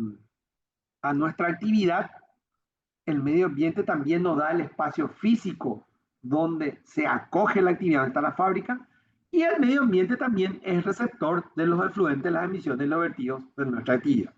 [SPEAKER 3] a nuestra actividad. El medio ambiente también nos da el espacio físico donde se acoge la actividad, donde está la fábrica, y el medio ambiente también es receptor de los efluentes, las emisiones, los vertidos de nuestra actividad.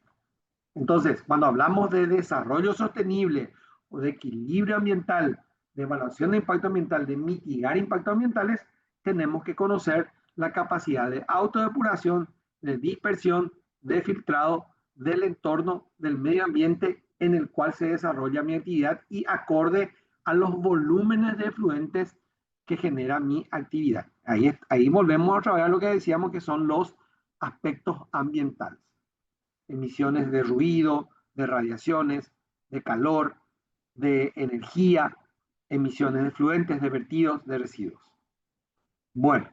[SPEAKER 3] Entonces, cuando hablamos de desarrollo sostenible o de equilibrio ambiental, de evaluación de impacto ambiental, de mitigar impactos ambientales, tenemos que conocer la capacidad de autodepuración, de dispersión, de filtrado del entorno, del medio ambiente en el cual se desarrolla mi actividad y acorde a los volúmenes de efluentes que genera mi actividad. Ahí volvemos otra vez a lo que decíamos que son los aspectos ambientales. Emisiones de ruido, de radiaciones, de calor, de energía, emisiones de fluentes, de vertidos, de residuos. Bueno,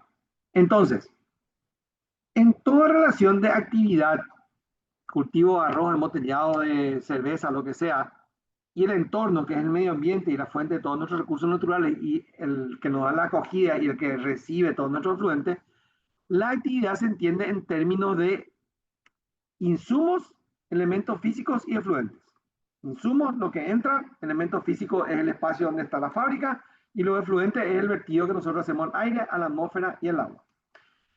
[SPEAKER 3] entonces, en toda relación de actividad, cultivo de arroz, embotellado de cerveza, lo que sea, y el entorno, que es el medio ambiente y la fuente de todos nuestros recursos naturales, y el que nos da la acogida y el que recibe todos nuestros fluentes, la actividad se entiende en términos de insumos, elementos físicos y efluentes. Insumos, lo que entra, elementos físicos es el espacio donde está la fábrica y lo efluente es el vertido que nosotros hacemos al aire, a la atmósfera y al agua.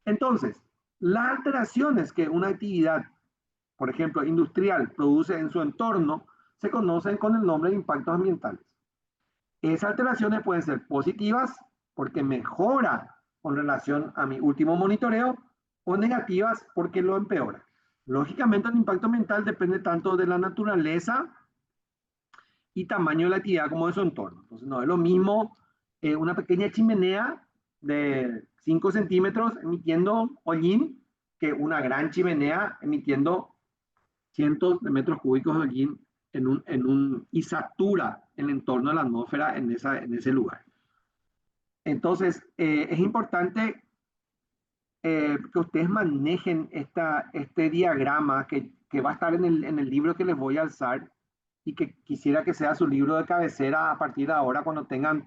[SPEAKER 3] Entonces, las alteraciones que una actividad, por ejemplo, industrial, produce en su entorno, se conocen con el nombre de impactos ambientales. Esas alteraciones pueden ser positivas porque mejora con relación a mi último monitoreo o negativas porque lo empeora. Lógicamente, el impacto ambiental depende tanto de la naturaleza y tamaño de la actividad como de su entorno. Entonces, no es lo mismo una pequeña chimenea de 5 centímetros emitiendo hollín que una gran chimenea emitiendo cientos de metros cúbicos de hollín y satura el entorno de la atmósfera en ese lugar. Entonces, es importante que ustedes manejen este diagrama que va a estar en el libro que les voy a alzar y que quisiera que sea su libro de cabecera a partir de ahora cuando tengan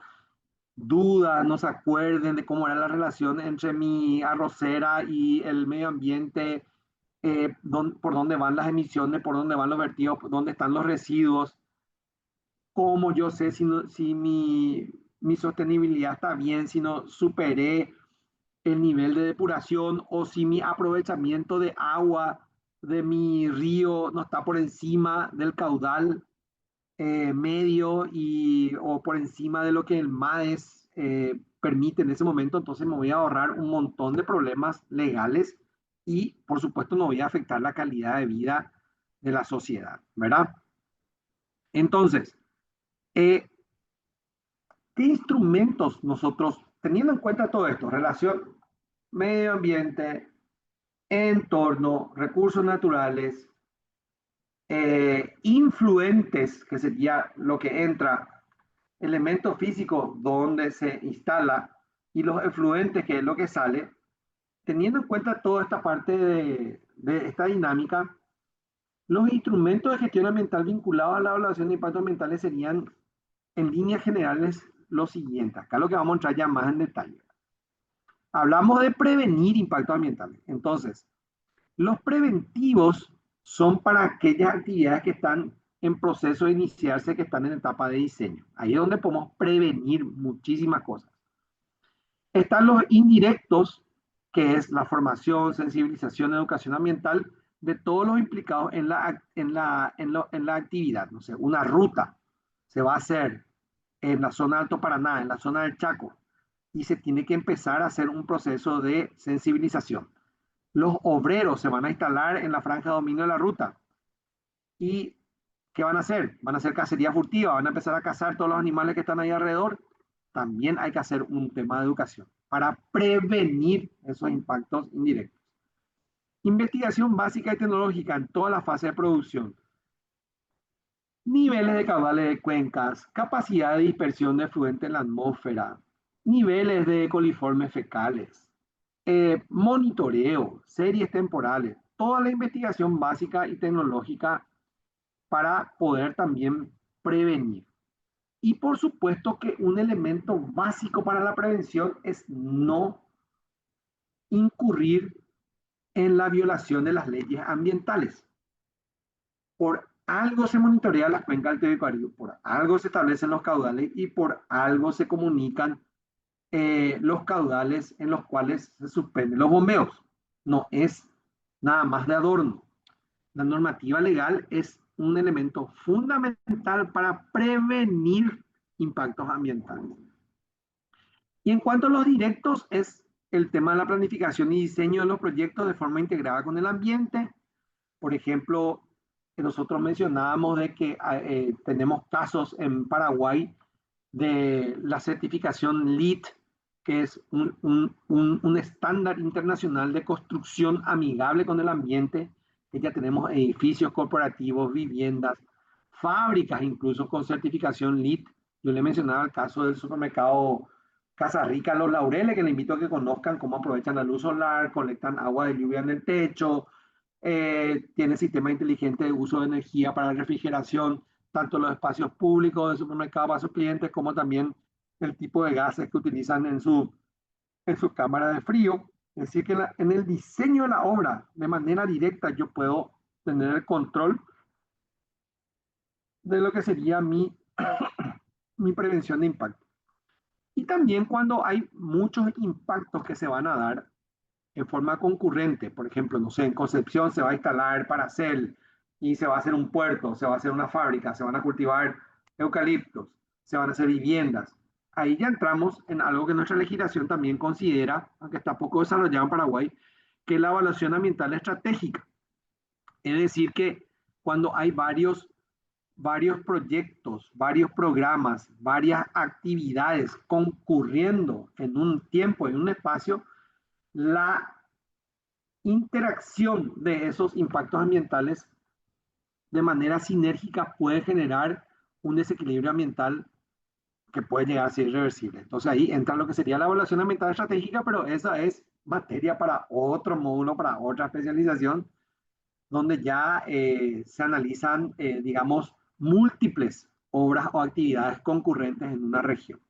[SPEAKER 3] dudas, no se acuerden de cómo era la relación entre mi arrocera y el medio ambiente, por dónde van las emisiones, por dónde van los vertidos, por dónde están los residuos, cómo yo sé si mi sostenibilidad está bien, si no superé el nivel de depuración o si mi aprovechamiento de agua de mi río no está por encima del caudal medio o por encima de lo que el MADES permite en ese momento, entonces me voy a ahorrar un montón de problemas legales y, por supuesto, no voy a afectar la calidad de vida de la sociedad, ¿verdad? Entonces, ¿qué instrumentos nosotros, teniendo en cuenta todo esto, relación medio ambiente, entorno, recursos naturales, influentes, que sería lo que entra, elemento físico donde se instala, y los efluentes, que es lo que sale, teniendo en cuenta toda esta parte de esta dinámica, los instrumentos de gestión ambiental vinculados a la evaluación de impactos ambientales serían, en líneas generales, los siguientes. Acá lo que vamos a entrar ya más en detalle. Hablamos de prevenir impactos ambientales. Entonces, los preventivos son para aquellas actividades que están en proceso de iniciarse, que están en etapa de diseño. Ahí es donde podemos prevenir muchísimas cosas. Están los indirectos, que es la formación, sensibilización, educación ambiental de todos los implicados en la actividad. No sé, una ruta se va a hacer en la zona de Alto Paraná, en la zona del Chaco, y se tiene que empezar a hacer un proceso de sensibilización. Los obreros se van a instalar en la franja de dominio de la ruta. ¿Y qué van a hacer? Van a hacer cacería furtiva, van a empezar a cazar todos los animales que están ahí alrededor. También hay que hacer un tema de educación para prevenir esos impactos indirectos. Investigación básica y tecnológica en toda la fase de producción. Niveles de caudales de cuencas, capacidad de dispersión de efluente en la atmósfera, niveles de coliformes fecales, monitoreo, series temporales, toda la investigación básica y tecnológica para poder también prevenir. Y por supuesto que un elemento básico para la prevención es no incurrir en la violación de las leyes ambientales. Por algo se monitorea la cuenca del Tebicuario, por algo se establecen los caudales y por algo se comunican los caudales en los cuales se suspenden los bombeos. No es nada más de adorno. La normativa legal es un elemento fundamental para prevenir impactos ambientales. Y en cuanto a los directos, es el tema de la planificación y diseño de los proyectos de forma integrada con el ambiente. Por ejemplo, nosotros mencionábamos de que tenemos casos en Paraguay de la certificación LEED, que es un estándar internacional de construcción amigable con el ambiente, que ya tenemos edificios corporativos, viviendas, fábricas incluso con certificación LEED. Yo le mencionaba el caso del supermercado Casa Rica Los Laureles, que le invito a que conozcan cómo aprovechan la luz solar, colectan agua de lluvia en el techo, tiene sistema inteligente de uso de energía para refrigeración, tanto los espacios públicos de supermercados para sus clientes, como también el tipo de gases que utilizan en su cámara de frío. Es decir, que en el diseño de la obra, de manera directa, yo puedo tener el control de lo que sería mi prevención de impacto. Y también cuando hay muchos impactos que se van a dar en forma concurrente, por ejemplo, no sé, en Concepción se va a instalar Paracel y se va a hacer un puerto, se va a hacer una fábrica, se van a cultivar eucaliptos, se van a hacer viviendas. Ahí ya entramos en algo que nuestra legislación también considera, aunque está poco desarrollado en Paraguay, que es la evaluación ambiental estratégica. Es decir, que cuando hay varios proyectos, varios programas, varias actividades concurriendo en un tiempo, en un espacio, la interacción de esos impactos ambientales de manera sinérgica puede generar un desequilibrio ambiental que puede llegar a ser irreversible. Entonces ahí entra lo que sería la evaluación ambiental estratégica, pero esa es materia para otro módulo, para otra especialización, donde ya se analizan, digamos, múltiples obras o actividades concurrentes en una región.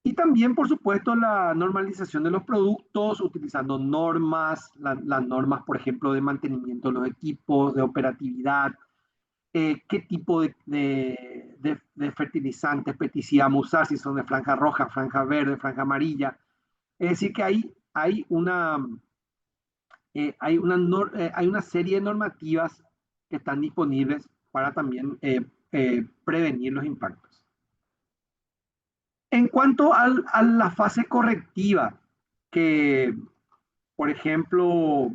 [SPEAKER 3] Y también, por supuesto, la normalización de los productos, utilizando normas, las normas, por ejemplo, de mantenimiento de los equipos, de operatividad, qué tipo de fertilizantes, pesticidas vamos a usar, si son de franja roja, franja verde, franja amarilla. Es decir, que hay una serie de normativas que están disponibles para también prevenir los impactos. En cuanto a la fase correctiva, que por ejemplo,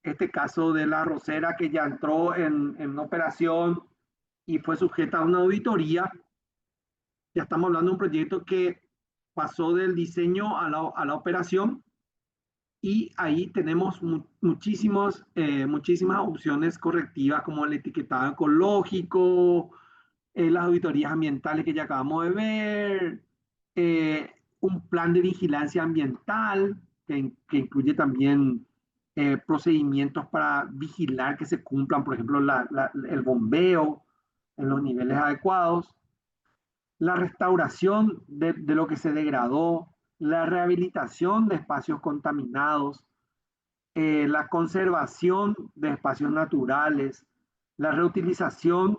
[SPEAKER 3] este caso de la arrocera que ya entró en operación y fue sujeta a una auditoría, ya estamos hablando de un proyecto que pasó del diseño a la operación y ahí tenemos muchísimas opciones correctivas como el etiquetado ecológico, las auditorías ambientales que ya acabamos de ver, un plan de vigilancia ambiental que incluye también procedimientos para vigilar que se cumplan, por ejemplo, el bombeo en los niveles adecuados, la restauración de lo que se degradó, la rehabilitación de espacios contaminados, la conservación de espacios naturales, la reutilización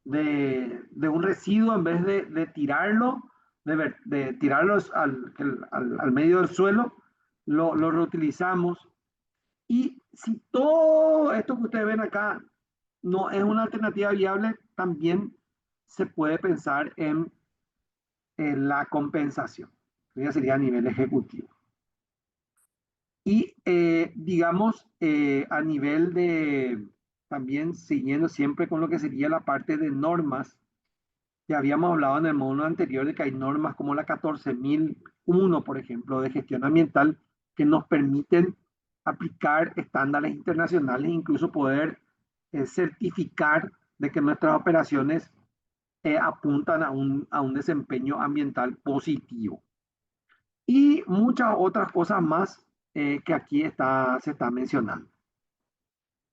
[SPEAKER 3] de un residuo en vez de tirarlo, de tirarlos al medio del suelo, lo reutilizamos. Y si todo esto que ustedes ven acá no es una alternativa viable, también se puede pensar en la compensación. Ya sería a nivel ejecutivo. Y digamos, a nivel de, también siguiendo siempre con lo que sería la parte de normas, que habíamos hablado en el módulo anterior de que hay normas como la 14001, por ejemplo, de gestión ambiental, que nos permiten aplicar estándares internacionales e incluso poder certificar de que nuestras operaciones apuntan a un desempeño ambiental positivo. Y muchas otras cosas más que aquí se está mencionando.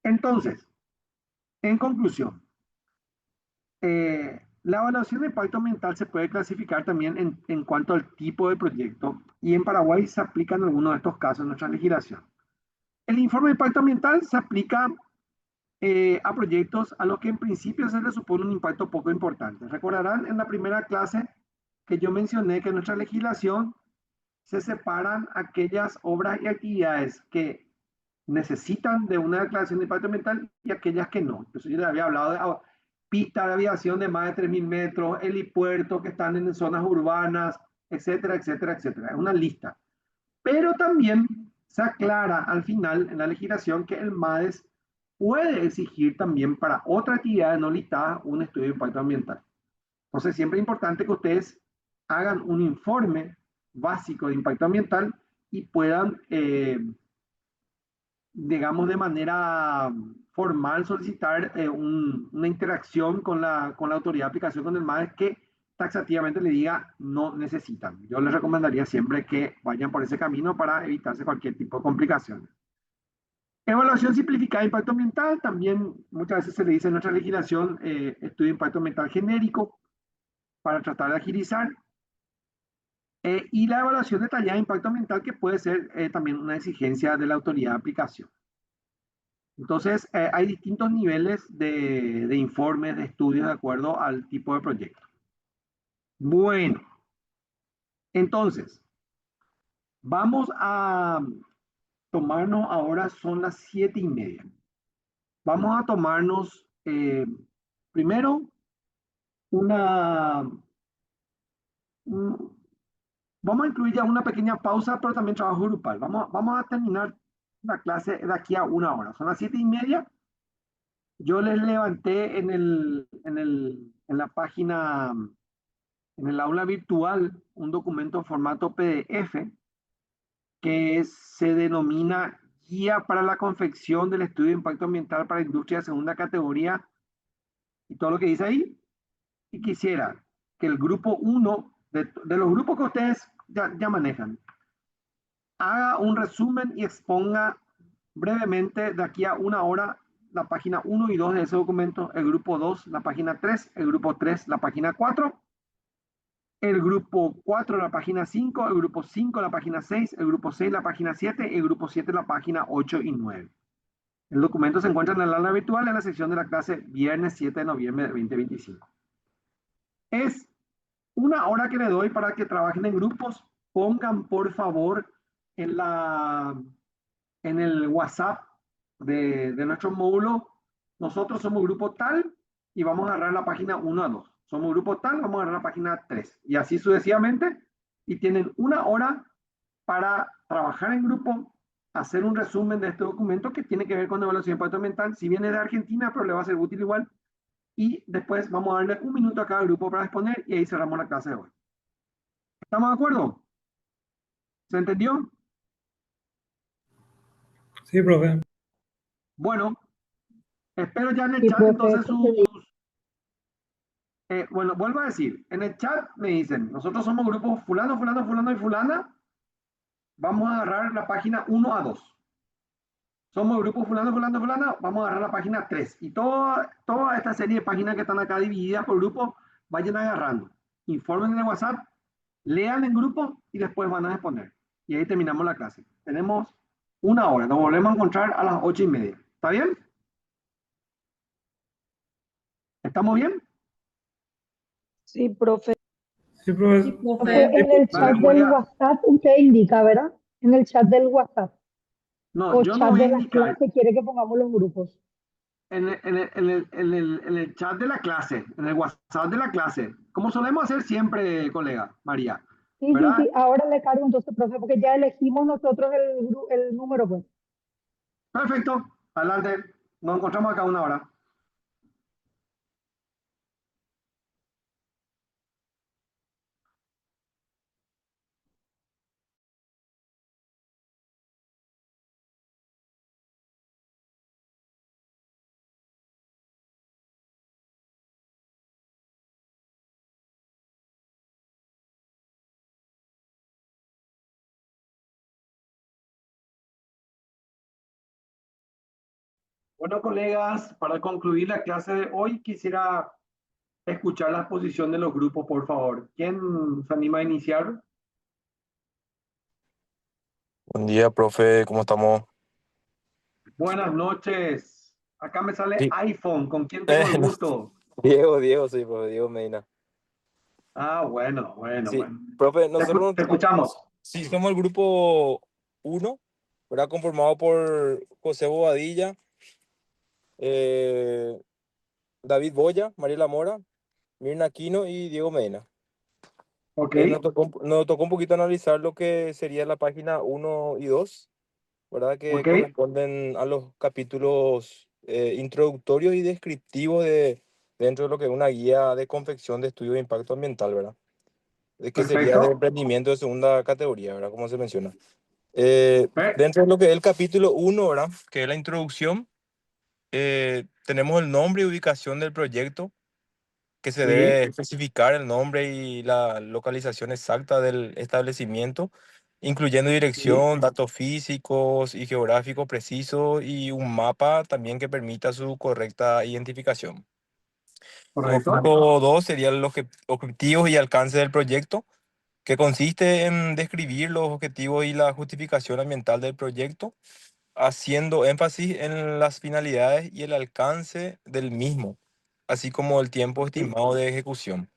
[SPEAKER 3] Entonces, en conclusión, la evaluación de impacto ambiental se puede clasificar también en cuanto al tipo de proyecto y en Paraguay se aplican algunos de estos casos en nuestra legislación. El informe de impacto ambiental se aplica a proyectos a los que en principio se les supone un impacto poco importante. Recordarán en la primera clase que yo mencioné que en nuestra legislación se separan aquellas obras y actividades que necesitan de una declaración de impacto ambiental y aquellas que no. Entonces yo les había hablado de pistas de aviación de más de 3.000 metros, helipuertos que están en zonas urbanas, etcétera, etcétera, etcétera. Es una lista. Pero también se aclara al final en la legislación que el MADES puede exigir también para otra actividad no listada un estudio de impacto ambiental. Entonces siempre es importante que ustedes hagan un informe básico de impacto ambiental y puedan, digamos, de manera formal solicitar una interacción con la autoridad de aplicación con el MADES que taxativamente le diga no necesitan. Yo les recomendaría siempre que vayan por ese camino para evitarse cualquier tipo de complicaciones. Evaluación simplificada de impacto ambiental, también muchas veces se le dice en nuestra legislación estudio de impacto ambiental genérico para tratar de agilizar. Y la evaluación detallada de impacto ambiental que puede ser también una exigencia de la autoridad de aplicación. Entonces, hay distintos niveles de informes, de estudios de acuerdo al tipo de proyecto. Bueno, entonces, vamos a tomarnos, ahora son las 7:30. Vamos a tomarnos primero vamos a incluir ya una pequeña pausa, pero también trabajo grupal. Vamos a terminar la clase de aquí a 1 hora. Son las 7:30. Yo les levanté en la página, en el aula virtual, un documento en formato PDF que se denomina Guía para la confección del estudio de impacto ambiental para industria de segunda categoría y todo lo que dice ahí. Y quisiera que el grupo 1, de los grupos que ustedes ya manejan, haga un resumen y exponga brevemente de aquí a 1 hora la página 1 y 2 de ese documento, el grupo 2, la página 3, el grupo 3, la página 4, el grupo 4, la página 5, el grupo 5, la página 6, el grupo 6, la página 7, y el grupo 7, la página 8 y 9. El documento se encuentra en el aula virtual en la sección de la clase viernes 7 de noviembre de 2025. Es 1 hora que le doy para que trabajen en grupos. Pongan, por favor, en el WhatsApp de nuestro módulo, nosotros somos grupo tal y vamos a agarrar la página 1 a 2. somos grupo tal, vamos a agarrar la página 3. Y así sucesivamente. Y tienen una hora para trabajar en grupo, hacer un resumen de este documento que tiene que ver con evaluación de impacto ambiental. Si viene de Argentina, pero le va a ser útil igual. Y después vamos a darle un minuto a cada grupo para responder y ahí cerramos la clase de hoy. ¿Estamos de acuerdo? ¿Se entendió?
[SPEAKER 8] Sí, profe.
[SPEAKER 3] Bueno, espero ya en el
[SPEAKER 5] Sí,
[SPEAKER 3] chat
[SPEAKER 5] profe,
[SPEAKER 3] entonces
[SPEAKER 5] profe,
[SPEAKER 3] bueno, vuelvo a decir, en el chat me dicen, nosotros somos grupos fulano, fulano, fulano y fulana, vamos a agarrar la página 1 a 2. Somos grupos fulano, fulano, fulana, vamos a agarrar la página 3. Y toda esta serie de páginas que están acá divididas por grupos, vayan agarrando. Informen en el WhatsApp, lean en grupo y después van a responder. Y ahí terminamos la clase. Tenemos una hora, nos volvemos a encontrar a las 8:30. ¿Está bien? ¿Estamos bien?
[SPEAKER 2] Sí, profe.
[SPEAKER 8] Sí, profe.
[SPEAKER 1] Sí,
[SPEAKER 5] profe,
[SPEAKER 1] profe.
[SPEAKER 5] en el
[SPEAKER 3] Vale,
[SPEAKER 5] chat del WhatsApp usted indica, ¿verdad? En el chat del WhatsApp
[SPEAKER 3] no,
[SPEAKER 5] o
[SPEAKER 3] yo no
[SPEAKER 5] chat
[SPEAKER 3] voy a
[SPEAKER 5] de las
[SPEAKER 3] indicar.
[SPEAKER 5] clases quiere que pongamos los grupos.
[SPEAKER 3] En el chat de la clase, en el WhatsApp de la clase, como solemos hacer siempre, colega María,
[SPEAKER 5] Sí, sí,
[SPEAKER 3] ¿verdad?
[SPEAKER 5] sí, ahora le cargo entonces, profe, porque ya elegimos nosotros el número, pues.
[SPEAKER 3] Perfecto, adelante, nos encontramos acá una hora. Bueno, colegas, para concluir la clase de hoy, quisiera escuchar la exposición de los grupos, por favor. ¿Quién se anima a iniciar?
[SPEAKER 9] Buen día, profe, ¿cómo estamos?
[SPEAKER 3] Buenas noches. Acá me sale
[SPEAKER 9] Sí.
[SPEAKER 3] iPhone. ¿Con quién tengo el
[SPEAKER 9] No,
[SPEAKER 3] gusto?
[SPEAKER 9] Diego, sí, profe, Diego Medina.
[SPEAKER 3] Ah, bueno, bueno,
[SPEAKER 9] Sí,
[SPEAKER 3] bueno.
[SPEAKER 9] profe,
[SPEAKER 3] Te,
[SPEAKER 9] nosotros
[SPEAKER 3] te escuchamos.
[SPEAKER 9] sí somos el grupo uno, ¿verdad? Conformado por José Bobadilla, eh, David Boya, Mariela Mora, Mirna Aquino y Diego Medina.
[SPEAKER 3] Ok,
[SPEAKER 9] Nos tocó un poquito analizar lo que sería la página uno y 2, ¿verdad? Que
[SPEAKER 3] ok,
[SPEAKER 9] corresponden a los capítulos introductorios y descriptivos dentro de lo que es una guía de confección de estudio de impacto ambiental, ¿verdad? De que sería de
[SPEAKER 3] perfecto.
[SPEAKER 9] emprendimiento de segunda categoría, ¿verdad? Como se menciona.
[SPEAKER 3] Per-
[SPEAKER 9] Dentro de lo que es el capítulo uno, ¿verdad? Que es la introducción, tenemos el nombre y ubicación del proyecto, que se
[SPEAKER 3] sí,
[SPEAKER 9] debe especificar el nombre y la localización exacta del establecimiento, incluyendo
[SPEAKER 3] sí,
[SPEAKER 9] dirección, datos físicos y geográficos precisos y un mapa también que permita su correcta identificación. Como
[SPEAKER 3] correcto.
[SPEAKER 9] punto 2 serían los objetivos y alcance del proyecto, que consiste en describir los objetivos y la justificación ambiental del proyecto, haciendo énfasis en las finalidades y el alcance del mismo, así como el tiempo
[SPEAKER 3] Sí,
[SPEAKER 9] estimado de ejecución.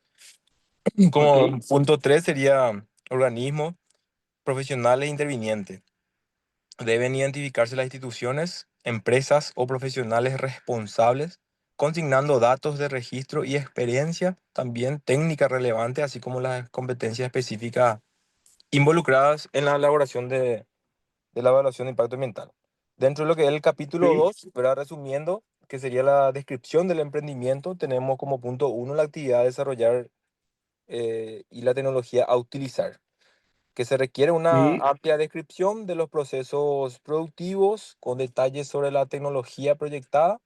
[SPEAKER 3] ok,
[SPEAKER 9] Como punto 3 sería organismos profesionales intervinientes. Deben identificarse las instituciones, empresas o profesionales responsables, consignando datos de registro y experiencia, también técnica relevante, así como las competencias específicas involucradas en la elaboración de la evaluación de impacto ambiental. Dentro de lo que es el capítulo
[SPEAKER 3] sí,
[SPEAKER 9] 2, ¿verdad? Resumiendo, que sería la descripción del emprendimiento, tenemos como punto uno la actividad a desarrollar y la tecnología a utilizar, que se requiere una
[SPEAKER 3] sí,
[SPEAKER 9] amplia descripción de los procesos productivos con detalles sobre la tecnología proyectada,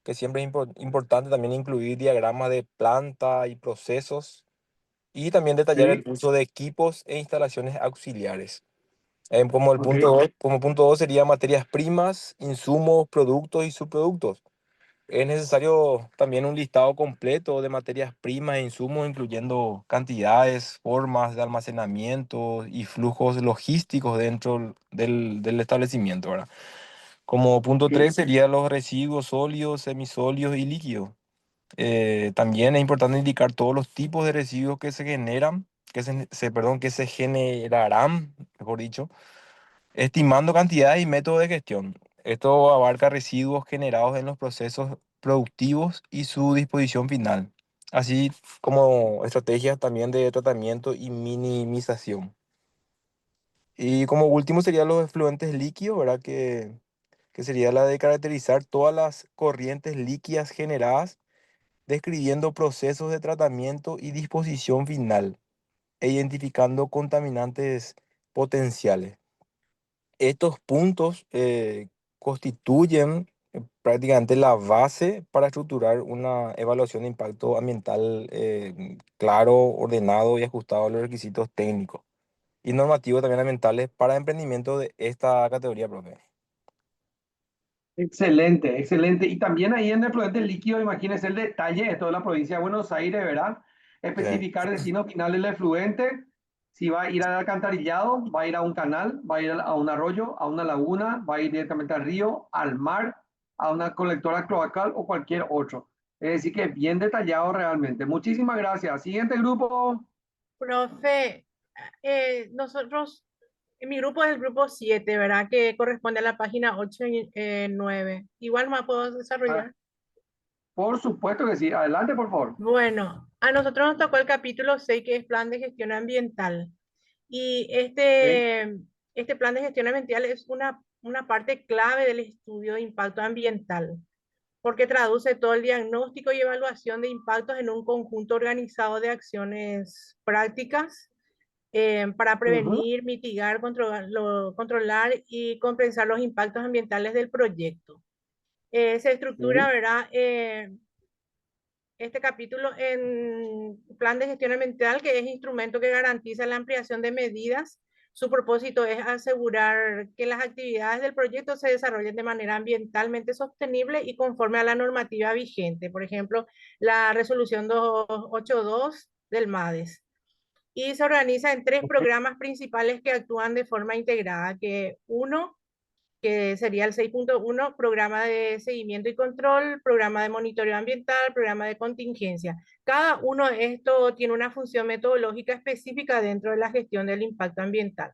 [SPEAKER 9] que siempre es importante también incluir diagramas de planta y procesos, y también detallar el
[SPEAKER 3] sí,
[SPEAKER 9] uso de equipos e instalaciones auxiliares. Como el
[SPEAKER 3] ok,
[SPEAKER 9] punto 2 sería materias primas, insumos, productos y subproductos. Es necesario también un listado completo de materias primas e insumos, incluyendo cantidades, formas de almacenamiento y flujos logísticos dentro del establecimiento, ¿verdad? Como punto
[SPEAKER 3] sí,
[SPEAKER 9] 3 serían los residuos sólidos, semisólidos y líquidos. También es importante indicar todos los tipos de residuos que se generan, que se generarán, mejor dicho, estimando cantidades y métodos de gestión. Esto abarca residuos generados en los procesos productivos y su disposición final, así como estrategias también de tratamiento y minimización. Y como último serían los efluentes líquidos, ¿verdad? Que sería la de caracterizar todas las corrientes líquidas generadas, describiendo procesos de tratamiento y disposición final, e identificando contaminantes potenciales. Estos puntos constituyen prácticamente la base para estructurar una evaluación de impacto ambiental claro, ordenado y ajustado a los requisitos técnicos y normativos también ambientales para emprendimiento de esta categoría, profe.
[SPEAKER 3] Excelente, excelente. Y también ahí en el fluente líquido, imagínense el detalle de toda la provincia de Buenos Aires, ¿verdad?
[SPEAKER 9] Sí.
[SPEAKER 3] Especificar destino final del efluente, si va a ir al alcantarillado, va a ir a un canal, va a ir a un arroyo, a una laguna, va a ir directamente al río, al mar, a una colectora cloacal o cualquier otro. Es decir, que bien detallado realmente. Muchísimas gracias. Siguiente grupo.
[SPEAKER 1] Profe, nosotros, mi grupo es el grupo 7, ¿verdad? Que corresponde a la página 8 y 9. Igual me puedo
[SPEAKER 3] Ah,
[SPEAKER 1] desarrollar.
[SPEAKER 3] por supuesto que sí. Adelante, por favor.
[SPEAKER 1] Bueno, a nosotros nos tocó el capítulo 6, que es plan de gestión ambiental. Y
[SPEAKER 3] Sí.
[SPEAKER 1] este plan de gestión ambiental es una parte clave del estudio de impacto ambiental, porque traduce todo el diagnóstico y evaluación de impactos en un conjunto organizado de acciones prácticas para
[SPEAKER 3] Ujú,
[SPEAKER 1] prevenir, mitigar, controlar y compensar los impactos ambientales del proyecto. Se estructura,
[SPEAKER 3] sí.
[SPEAKER 1] ¿verdad? Este capítulo en plan de gestión ambiental, que es instrumento que garantiza la ampliación de medidas. Su propósito es asegurar que las actividades del proyecto se desarrollen de manera ambientalmente sostenible y conforme a la normativa vigente. Por ejemplo, la resolución 282 del MADES. Y se organiza en tres programas principales que actúan de forma integrada, que uno, que sería el 6.1, programa de seguimiento y control, programa de monitoreo ambiental, programa de contingencia. Cada uno de estos tiene una función metodológica específica dentro de la gestión del impacto ambiental.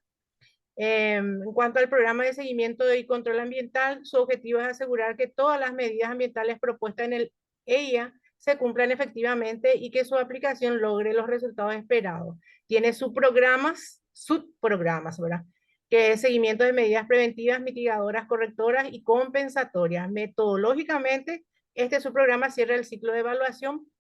[SPEAKER 1] En cuanto al programa de seguimiento y control ambiental, su objetivo es asegurar que todas las medidas ambientales propuestas en el EIA se cumplan efectivamente y que su aplicación logre los resultados esperados. Tiene subprogramas, ¿verdad? Que es seguimiento de medidas preventivas, mitigadoras, correctoras y compensatorias. Metodológicamente, este subprograma cierra el ciclo de evaluación,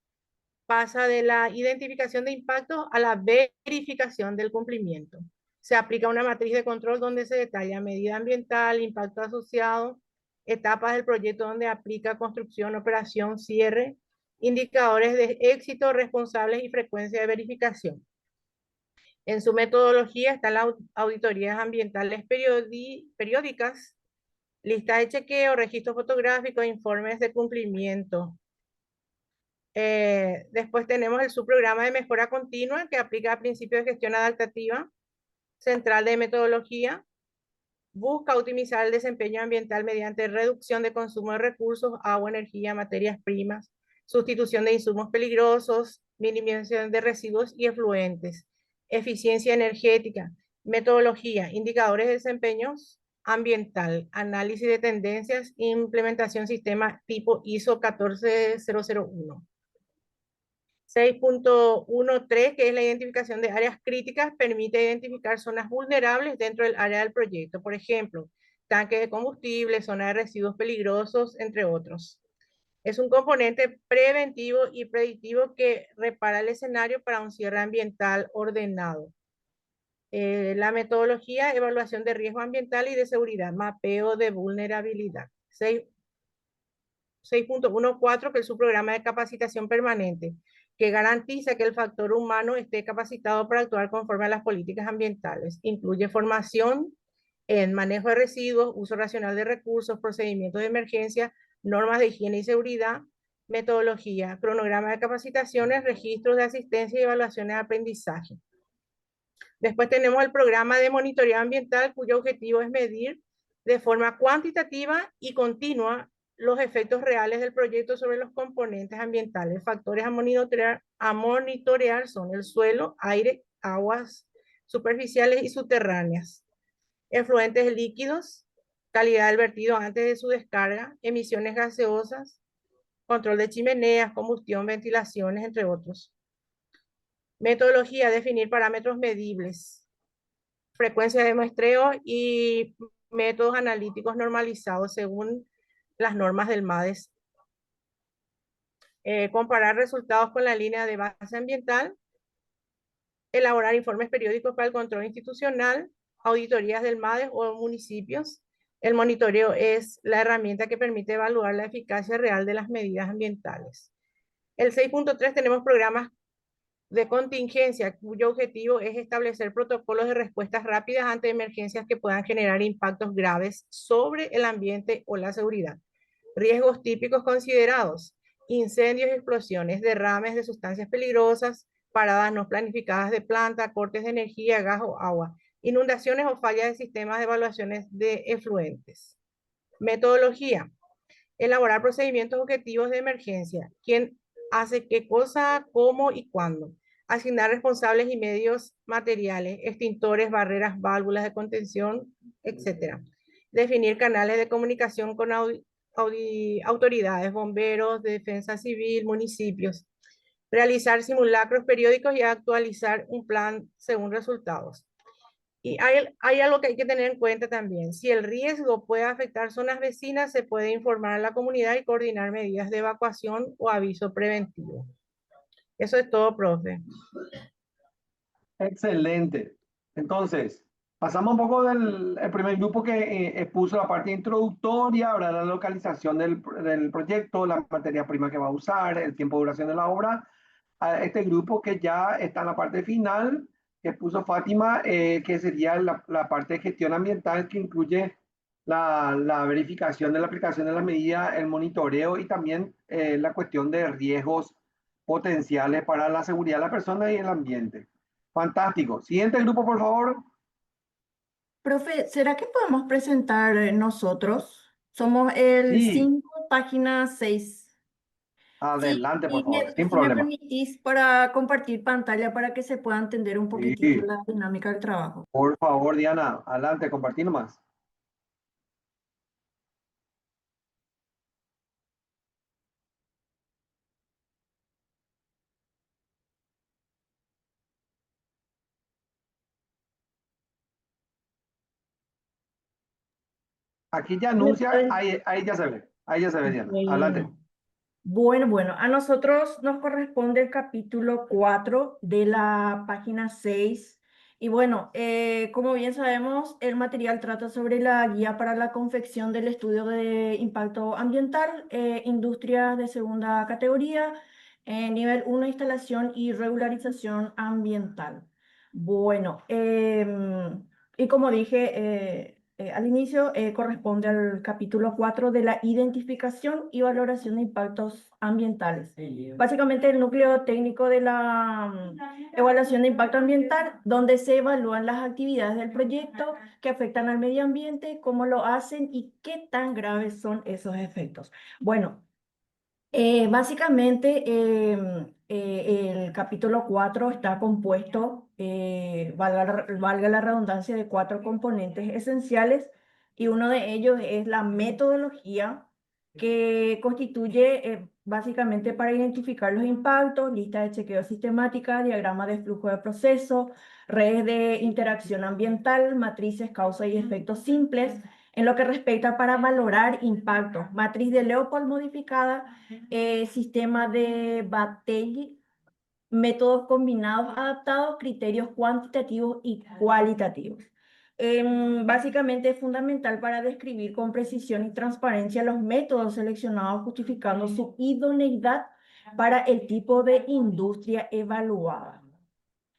[SPEAKER 1] pasa de la identificación de impactos a la verificación del cumplimiento. Se aplica una matriz de control donde se detalla medida ambiental, impacto asociado, etapas del proyecto donde aplica construcción, operación, cierre, indicadores de éxito, responsables y frecuencia de verificación. En su metodología están las auditorías ambientales periódicas, lista de chequeo, registro fotográfico, informes de cumplimiento. Después tenemos el subprograma de mejora continua que aplica principios de gestión adaptativa, central de metodología, busca optimizar el desempeño ambiental mediante reducción de consumo de recursos, agua, energía, materias primas, sustitución de insumos peligrosos, minimización de residuos y efluentes, eficiencia energética, metodología, indicadores de desempeño ambiental, análisis de tendencias, implementación sistema tipo ISO 14001. 6.13, que es la identificación de áreas críticas, permite identificar zonas vulnerables dentro del área del proyecto. Por ejemplo, tanques de combustible, zona de residuos peligrosos, entre otros. Es un componente preventivo y predictivo que repara el escenario para un cierre ambiental ordenado. La metodología, evaluación de riesgo ambiental y de seguridad, mapeo de vulnerabilidad. 6.14, que es su programa de capacitación permanente, que garantiza que el factor humano esté capacitado para actuar conforme a las políticas ambientales. Incluye formación en manejo de residuos, uso racional de recursos, procedimientos de emergencia, normas de higiene y seguridad, metodología, cronograma de capacitaciones, registros de asistencia y evaluaciones de aprendizaje. Después tenemos el programa de monitoreo ambiental, cuyo objetivo es medir de forma cuantitativa y continua los efectos reales del proyecto sobre los componentes ambientales. Factores a monitorear son el suelo, aire, aguas superficiales y subterráneas, efluentes líquidos, calidad del vertido antes de su descarga, emisiones gaseosas, control de chimeneas, combustión, ventilaciones, entre otros. Metodología, definir parámetros medibles, frecuencia de muestreo y métodos analíticos normalizados según las normas del MADES. Comparar resultados con la línea de base ambiental, elaborar informes periódicos para el control institucional, auditorías del MADES o municipios. El monitoreo es la herramienta que permite evaluar la eficacia real de las medidas ambientales. El 6.3 tenemos programas de contingencia, cuyo objetivo es establecer protocolos de respuestas rápidas ante emergencias que puedan generar impactos graves sobre el ambiente o la seguridad. Riesgos típicos considerados: incendios y explosiones, derrames de sustancias peligrosas, paradas no planificadas de planta, cortes de energía, gas o agua, inundaciones o fallas de sistemas de evaluaciones de efluentes. Metodología: elaborar procedimientos objetivos de emergencia. ¿Quién hace qué cosa, cómo y cuándo? Asignar responsables y medios materiales, extintores, barreras, válvulas de contención, etc. Definir canales de comunicación con autoridades, bomberos, de defensa civil, municipios. Realizar simulacros periódicos y actualizar un plan según resultados. Y hay algo que hay que tener en cuenta también. Si el riesgo puede afectar zonas vecinas, se puede informar a la comunidad y coordinar medidas de evacuación o aviso preventivo. Eso es todo, profe.
[SPEAKER 3] Excelente. Entonces, pasamos un poco del primer grupo que expuso la parte introductoria, ahora la localización del proyecto, la materia prima que va a usar, el tiempo de duración de la obra. A este grupo que ya está en la parte final, que puso Fátima, que sería la parte de gestión ambiental, que incluye la verificación de la aplicación de las medidas, el monitoreo y también la cuestión de riesgos potenciales para la seguridad de la persona y el ambiente. Fantástico. Siguiente grupo, por favor.
[SPEAKER 10] Profe, ¿será que podemos presentar nosotros? Somos el
[SPEAKER 3] Sí,
[SPEAKER 10] 5, página 6. Sí,
[SPEAKER 3] adelante, por favor, sin
[SPEAKER 10] si me
[SPEAKER 3] problema.
[SPEAKER 10] permitís para compartir pantalla para que se pueda entender un poquitito
[SPEAKER 3] Sí,
[SPEAKER 10] la dinámica del trabajo.
[SPEAKER 3] por favor, Diana, adelante, compartir nomás. Aquí ya anuncia, ahí ya se ve. Ahí ya se ve, Diana. Adelante.
[SPEAKER 10] Bueno, a nosotros nos corresponde el capítulo 4 de la página 6. Y bueno, como bien sabemos, el material trata sobre la guía para la confección del estudio de impacto ambiental, industrias de segunda categoría, nivel 1, instalación y regularización ambiental. Bueno, y como dije al inicio, corresponde al capítulo 4 de la identificación y valoración de impactos ambientales. Básicamente el núcleo técnico de la evaluación de impacto ambiental, donde se evalúan las actividades del proyecto que afectan al medio ambiente, cómo lo hacen y qué tan graves son esos efectos. Bueno, básicamente, el capítulo 4 está compuesto, valga la redundancia, de 4 componentes esenciales, y uno de ellos es la metodología, que constituye básicamente para identificar los impactos, lista de chequeo sistemática, diagrama de flujo de proceso, redes de interacción ambiental, matrices causa y efectos simples. En lo que respecta para valorar impactos, matriz de Leopold modificada, sistema de Batelli, métodos combinados adaptados, criterios cuantitativos y cualitativos. Básicamente es fundamental para describir con precisión y transparencia los métodos seleccionados, justificando su idoneidad para el tipo de industria evaluada.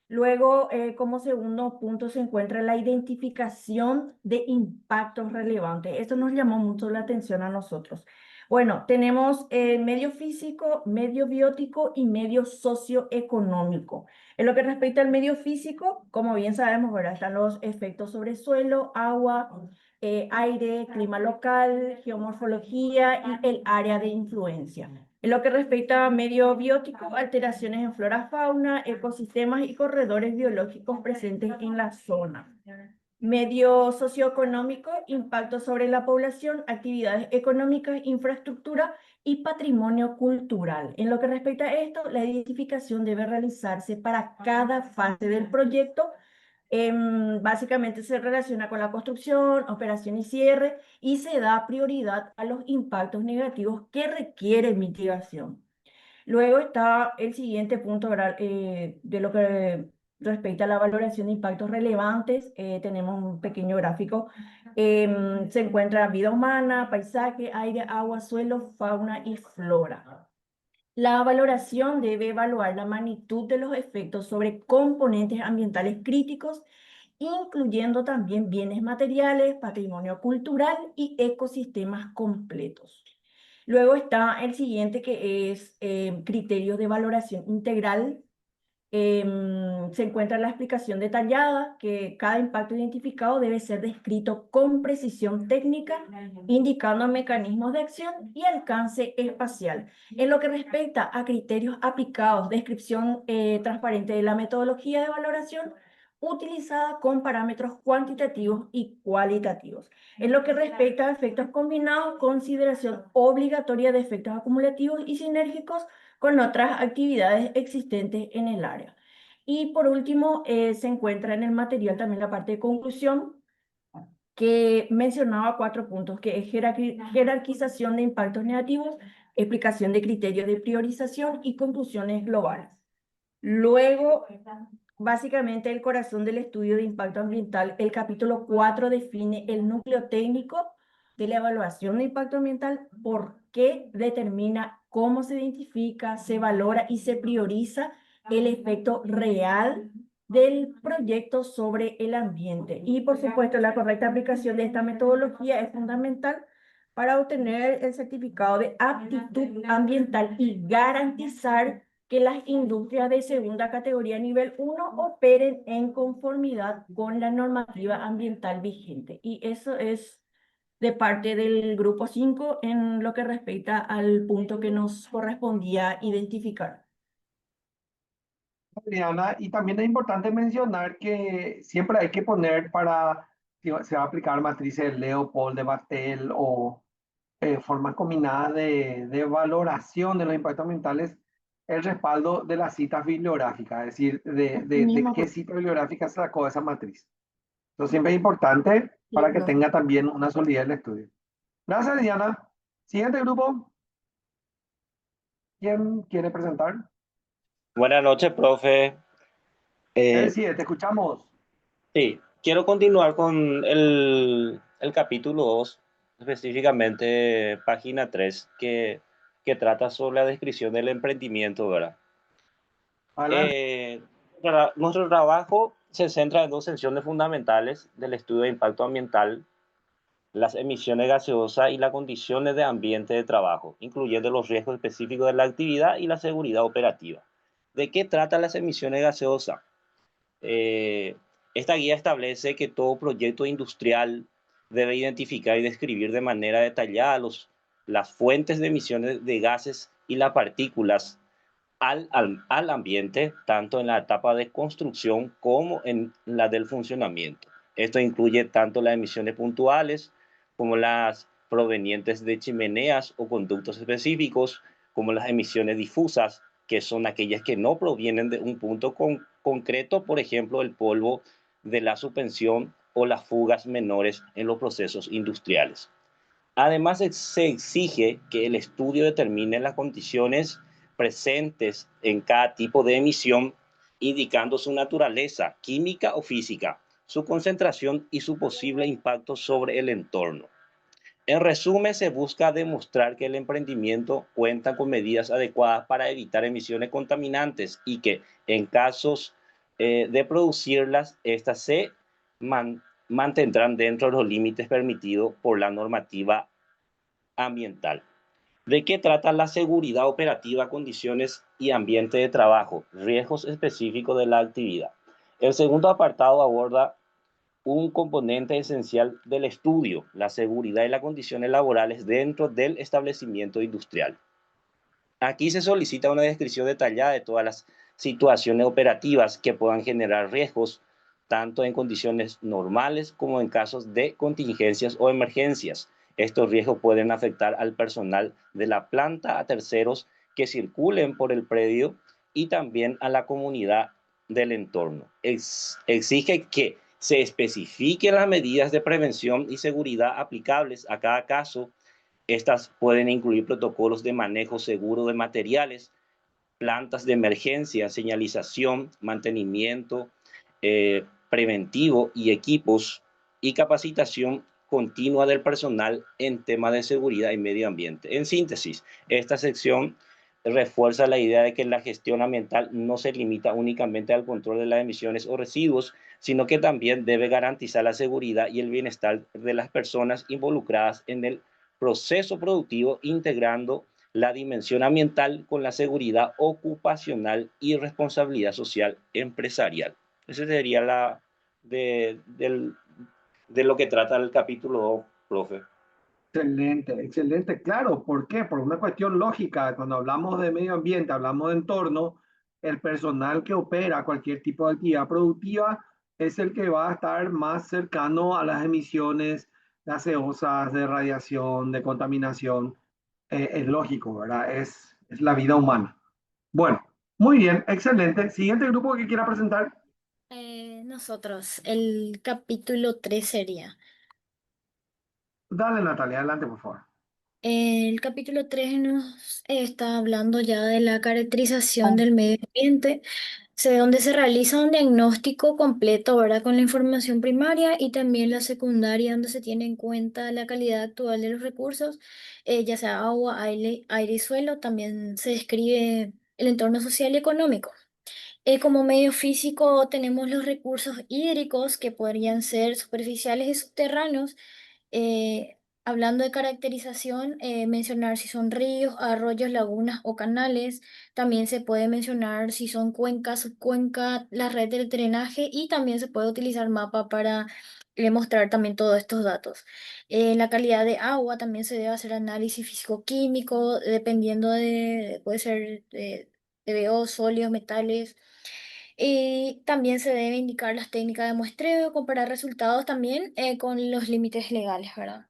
[SPEAKER 10] Luego, como segundo punto se encuentra la identificación de impactos relevantes. Esto nos llamó mucho la atención a nosotros. Bueno, tenemos medio físico, medio biótico y medio socioeconómico. En lo que respecta al medio físico, como bien sabemos, ¿verdad? Están los efectos sobre suelo, agua, aire, clima local, geomorfología y el área de influencia. En lo que respecta a medio biótico, alteraciones en flora, fauna, ecosistemas y corredores biológicos presentes en la zona. Medio socioeconómico, impacto sobre la población, actividades económicas, infraestructura y patrimonio cultural. En lo que respecta a esto, la identificación debe realizarse para cada fase del proyecto. Básicamente se relaciona con la construcción, operación y cierre y se da prioridad a los impactos negativos que requieren mitigación. Luego está el siguiente punto, ¿verdad? De lo que respecta a la valoración de impactos relevantes. Tenemos un pequeño gráfico. Se encuentra vida humana, paisaje, aire, agua, suelo, fauna y flora. La valoración debe evaluar la magnitud de los efectos sobre componentes ambientales críticos, incluyendo también bienes materiales, patrimonio cultural y ecosistemas completos. Luego está el siguiente que es criterios de valoración integral. Se encuentra la explicación detallada que cada impacto identificado debe ser descrito con precisión técnica, indicando mecanismos de acción y alcance espacial. En lo que respecta a criterios aplicados, descripción transparente de la metodología de valoración utilizada con parámetros cuantitativos y cualitativos. En lo que respecta a efectos combinados, consideración obligatoria de efectos acumulativos y sinérgicos con otras actividades existentes en el área. Y por último, se encuentra en el material también la parte de conclusión, que mencionaba 4 puntos, que es jerarquización de impactos negativos, explicación de criterios de priorización y conclusiones globales. Luego, básicamente el corazón del estudio de impacto ambiental, el capítulo 4 define el núcleo técnico de la evaluación de impacto ambiental, por qué determina cómo se identifica, se valora y se prioriza el efecto real del proyecto sobre el ambiente. Y por supuesto, la correcta aplicación de esta metodología es fundamental para obtener el certificado de aptitud ambiental y garantizar que las industrias de segunda categoría nivel 1 operen en conformidad con la normativa ambiental vigente. Y eso es de parte del grupo 5 en lo que respecta al punto que nos correspondía identificar.
[SPEAKER 3] Adriana, y también es importante mencionar que siempre hay que poner para, si se va a aplicar matrices de Leopold, de Vattel o formas combinadas de valoración de los impactos ambientales, el respaldo de las citas bibliográficas, es decir, de qué cita bibliográfica sacó esa matriz. Eso siempre es importante para que tenga también una solidez el estudio. Gracias, Diana. Siguiente grupo. ¿Quién quiere presentar?
[SPEAKER 11] Buenas noches, profe.
[SPEAKER 3] Sí, te escuchamos.
[SPEAKER 11] Sí, quiero continuar con el capítulo 2, específicamente página 3, que trata sobre la descripción del emprendimiento, ¿verdad? Nuestro trabajo se centra en 2 secciones fundamentales del estudio de impacto ambiental: las emisiones gaseosas y las condiciones de ambiente de trabajo, incluyendo los riesgos específicos de la actividad y la seguridad operativa. ¿De qué tratan las emisiones gaseosas? Esta guía establece que todo proyecto industrial debe identificar y describir de manera detallada las fuentes de emisiones de gases y las partículas al ambiente, tanto en la etapa de construcción como en la del funcionamiento. Esto incluye tanto las emisiones puntuales como las provenientes de chimeneas o conductos específicos, como las emisiones difusas, que son aquellas que no provienen de un punto concreto, por ejemplo, el polvo de la suspensión o las fugas menores en los procesos industriales. Además, se exige que el estudio determine las condiciones presentes en cada tipo de emisión, indicando su naturaleza química o física, su concentración y su posible impacto sobre el entorno. En resumen, se busca demostrar que el emprendimiento cuenta con medidas adecuadas para evitar emisiones contaminantes y que, en casos de producirlas, estas se mantendrán dentro de los límites permitidos por la normativa ambiental. ¿De qué trata la seguridad operativa, condiciones y ambiente de trabajo, riesgos específicos de la actividad? El segundo apartado aborda un componente esencial del estudio: la seguridad y las condiciones laborales dentro del establecimiento industrial. Aquí se solicita una descripción detallada de todas las situaciones operativas que puedan generar riesgos tanto en condiciones normales como en casos de contingencias o emergencias. Estos riesgos pueden afectar al personal de la planta, a terceros que circulen por el predio y también a la comunidad del entorno. Exige que se especifiquen las medidas de prevención y seguridad aplicables a cada caso. Estas pueden incluir protocolos de manejo seguro de materiales, plantas de emergencia, señalización, mantenimiento preventivo y equipos, y capacitación continua del personal en temas de seguridad y medio ambiente. En síntesis, esta sección refuerza la idea de que la gestión ambiental no se limita únicamente al control de las emisiones o residuos, sino que también debe garantizar la seguridad y el bienestar de las personas involucradas en el proceso productivo, integrando la dimensión ambiental con la seguridad ocupacional y responsabilidad social empresarial. Esa sería de lo que trata el capítulo 2, profe.
[SPEAKER 3] Excelente, excelente. Claro, ¿por qué? Por una cuestión lógica. Cuando hablamos de medio ambiente, hablamos de entorno, el personal que opera cualquier tipo de actividad productiva es el que va a estar más cercano a las emisiones gaseosas, de radiación, de contaminación. Es lógico, ¿verdad? Es la vida humana. Bueno, muy bien, excelente. Siguiente grupo que quiera presentar.
[SPEAKER 12] Nosotros, el capítulo 3 sería.
[SPEAKER 3] Dale, Natalia, adelante, por favor.
[SPEAKER 12] El capítulo 3 nos está hablando ya de la caracterización del medio ambiente, donde se realiza un diagnóstico completo, ¿verdad? Con la información primaria y también la secundaria, donde se tiene en cuenta la calidad actual de los recursos, ya sea agua, aire y suelo. También se describe el entorno social y económico. Como medio físico tenemos los recursos hídricos que podrían ser superficiales y subterráneos. Hablando de caracterización, mencionar si son ríos, arroyos, lagunas o canales. También se puede mencionar si son cuencas, subcuenca, la red del drenaje, y también se puede utilizar mapa para mostrar también todos estos datos. La calidad de agua también se debe hacer análisis físico-químico, dependiendo puede ser TVO, sólidos, metales. Y también se debe indicar las técnicas de muestreo, comparar resultados también con los límites legales, ¿verdad?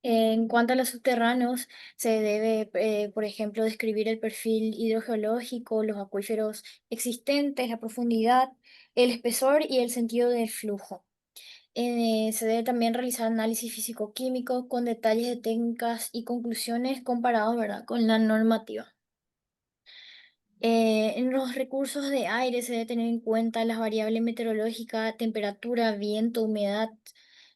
[SPEAKER 12] En cuanto a los subterráneos, se debe, por ejemplo, describir el perfil hidrogeológico, los acuíferos existentes, la profundidad, el espesor y el sentido del flujo. Se debe también realizar análisis físico-químico con detalles de técnicas y conclusiones comparados, ¿verdad?, con la normativa. En los recursos de aire se debe tener en cuenta las variables meteorológicas, temperatura, viento, humedad,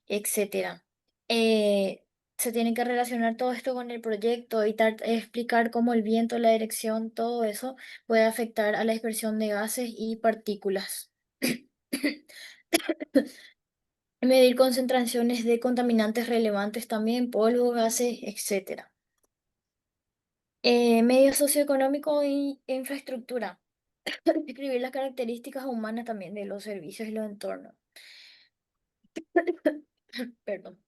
[SPEAKER 12] etcétera. Se tiene que relacionar todo esto con el proyecto, evitar explicar cómo el viento, la dirección, todo eso puede afectar a la dispersión de gases y partículas. Medir concentraciones de contaminantes relevantes también, polvo, gases, etcétera. Medio socioeconómico e infraestructura. Describir las características humanas también de los servicios y los entornos. Perdón.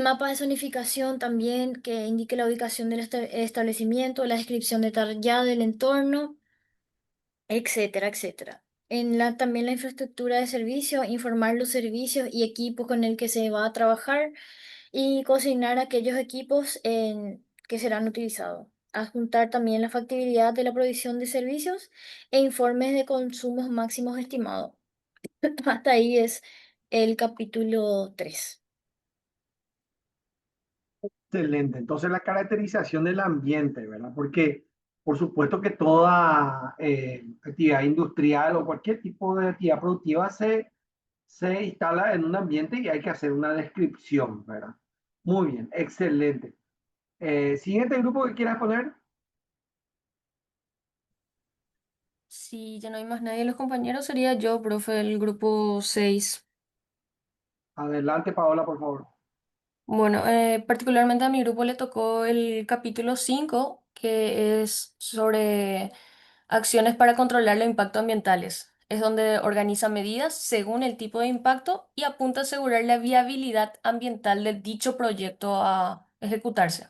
[SPEAKER 12] Mapa de zonificación también, que indique la ubicación del establecimiento, la descripción detallada del entorno, etcétera, etcétera. También la infraestructura de servicio, informar los servicios y equipos con el que se va a trabajar y consignar aquellos equipos que serán utilizados. Adjuntar también la factibilidad de la provisión de servicios e informes de consumos máximos estimados. Hasta ahí es el capítulo 3.
[SPEAKER 3] Excelente. Entonces, la caracterización del ambiente, ¿verdad? Porque, por supuesto que toda actividad industrial o cualquier tipo de actividad productiva se instala en un ambiente y hay que hacer una descripción, ¿verdad? Muy bien, excelente. Siguiente grupo que quieras poner.
[SPEAKER 13] Si ya no hay más nadie de los compañeros, sería yo, profe, del grupo 6.
[SPEAKER 3] Adelante, Paola, por favor.
[SPEAKER 13] Bueno, particularmente a mi grupo le tocó el capítulo 5, que es sobre acciones para controlar los impactos ambientales. Es donde organiza medidas según el tipo de impacto y apunta a asegurar la viabilidad ambiental de dicho proyecto a ejecutarse.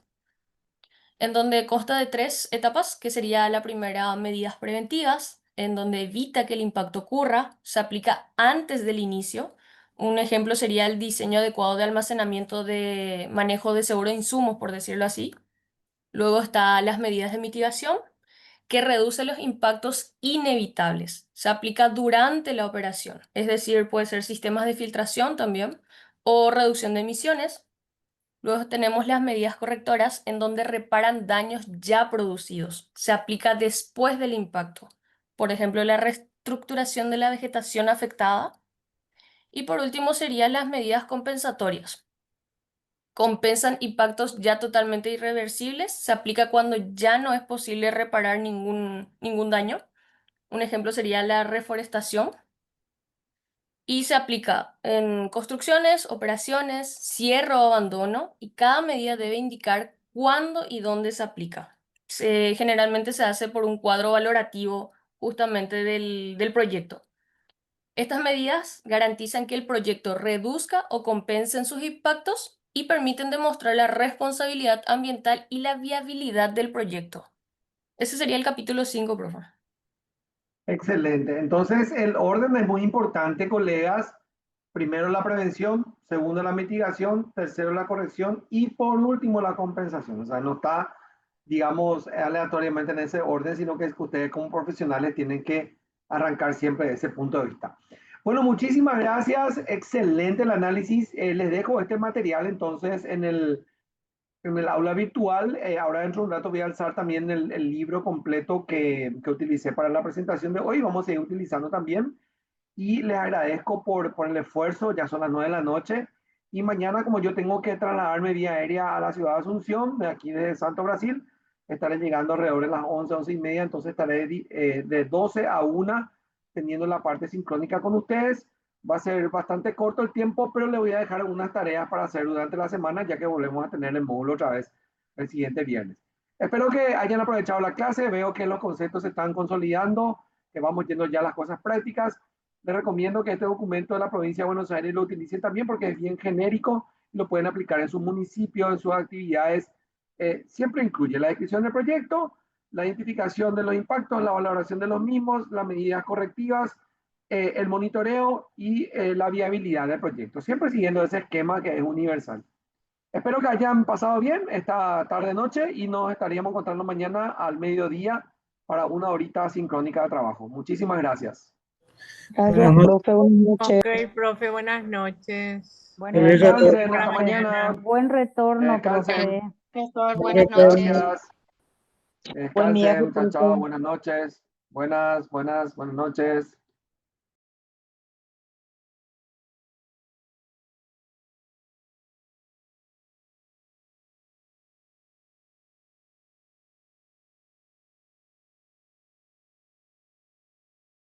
[SPEAKER 13] En donde consta de 3 etapas, que sería la primera, medidas preventivas, en donde evita que el impacto ocurra, se aplica antes del inicio. Un ejemplo sería el diseño adecuado de almacenamiento de manejo de seguro de insumos, por decirlo así. Luego está las medidas de mitigación, que reduce los impactos inevitables. Se aplica durante la operación, es decir, puede ser sistemas de filtración también o reducción de emisiones. Luego tenemos las medidas correctoras en donde reparan daños ya producidos. Se aplica después del impacto. Por ejemplo, la reestructuración de la vegetación afectada. Y por último serían las medidas compensatorias. Compensan impactos ya totalmente irreversibles. Se aplica cuando ya no es posible reparar ningún daño. Un ejemplo sería la reforestación. Y se aplica en construcciones, operaciones, cierre o abandono, y cada medida debe indicar cuándo y dónde se aplica. Generalmente se hace por un cuadro valorativo justamente del proyecto. Estas medidas garantizan que el proyecto reduzca o compense en sus impactos y permiten demostrar la responsabilidad ambiental y la viabilidad del proyecto. Ese sería el capítulo 5, profe.
[SPEAKER 3] Excelente. Entonces, el orden es muy importante, colegas. Primero la prevención, segundo la mitigación, tercero la corrección y por último la compensación. O sea, no está, digamos, aleatoriamente en ese orden, sino que es que ustedes como profesionales tienen que arrancar siempre de ese punto de vista. Bueno, muchísimas gracias. Excelente el análisis. Les dejo este material entonces en el aula virtual. Ahora dentro de un rato voy a alzar también el libro completo que utilicé para la presentación de hoy. Vamos a ir utilizando también. Y les agradezco por el esfuerzo. Ya son las 9 de la noche. Y mañana, como yo tengo que trasladarme vía aérea a la ciudad de Asunción, de aquí de Santo Brasil, estaré llegando alrededor de las 11, 11 y media. Entonces estaré de 12 a 1 teniendo la parte sincrónica con ustedes. Va a ser bastante corto el tiempo, pero le voy a dejar algunas tareas para hacer durante la semana, ya que volvemos a tener el módulo otra vez el siguiente viernes. Espero que hayan aprovechado la clase. Veo que los conceptos se están consolidando, que vamos yendo ya a las cosas prácticas. Les recomiendo que este documento de la provincia de Buenos Aires lo utilicen también porque es bien genérico y lo pueden aplicar en su municipio, en sus actividades. Siempre incluye la descripción del proyecto, la identificación de los impactos, la valoración de los mismos, las medidas correctivas, el monitoreo y la viabilidad del proyecto, siempre siguiendo ese esquema que es universal. Espero que hayan pasado bien esta tarde-noche y nos estaríamos encontrando mañana al mediodía para una horita sincrónica de trabajo. Muchísimas gracias.
[SPEAKER 2] Gracias, profe. Buenas noches.
[SPEAKER 1] Ok, profe, buenas noches.
[SPEAKER 5] Buenas
[SPEAKER 8] Feliz
[SPEAKER 5] noches.
[SPEAKER 8] retorno.
[SPEAKER 3] Descansen, hasta mañana.
[SPEAKER 5] Buen retorno,
[SPEAKER 3] Descansen.
[SPEAKER 5] profe.
[SPEAKER 12] Profesor,
[SPEAKER 8] Buenas
[SPEAKER 12] buenas noches.
[SPEAKER 3] Gracias.
[SPEAKER 2] Buen día,
[SPEAKER 3] Descansen. Chao,
[SPEAKER 2] profe.
[SPEAKER 3] chao. Buenas noches. Buenas noches.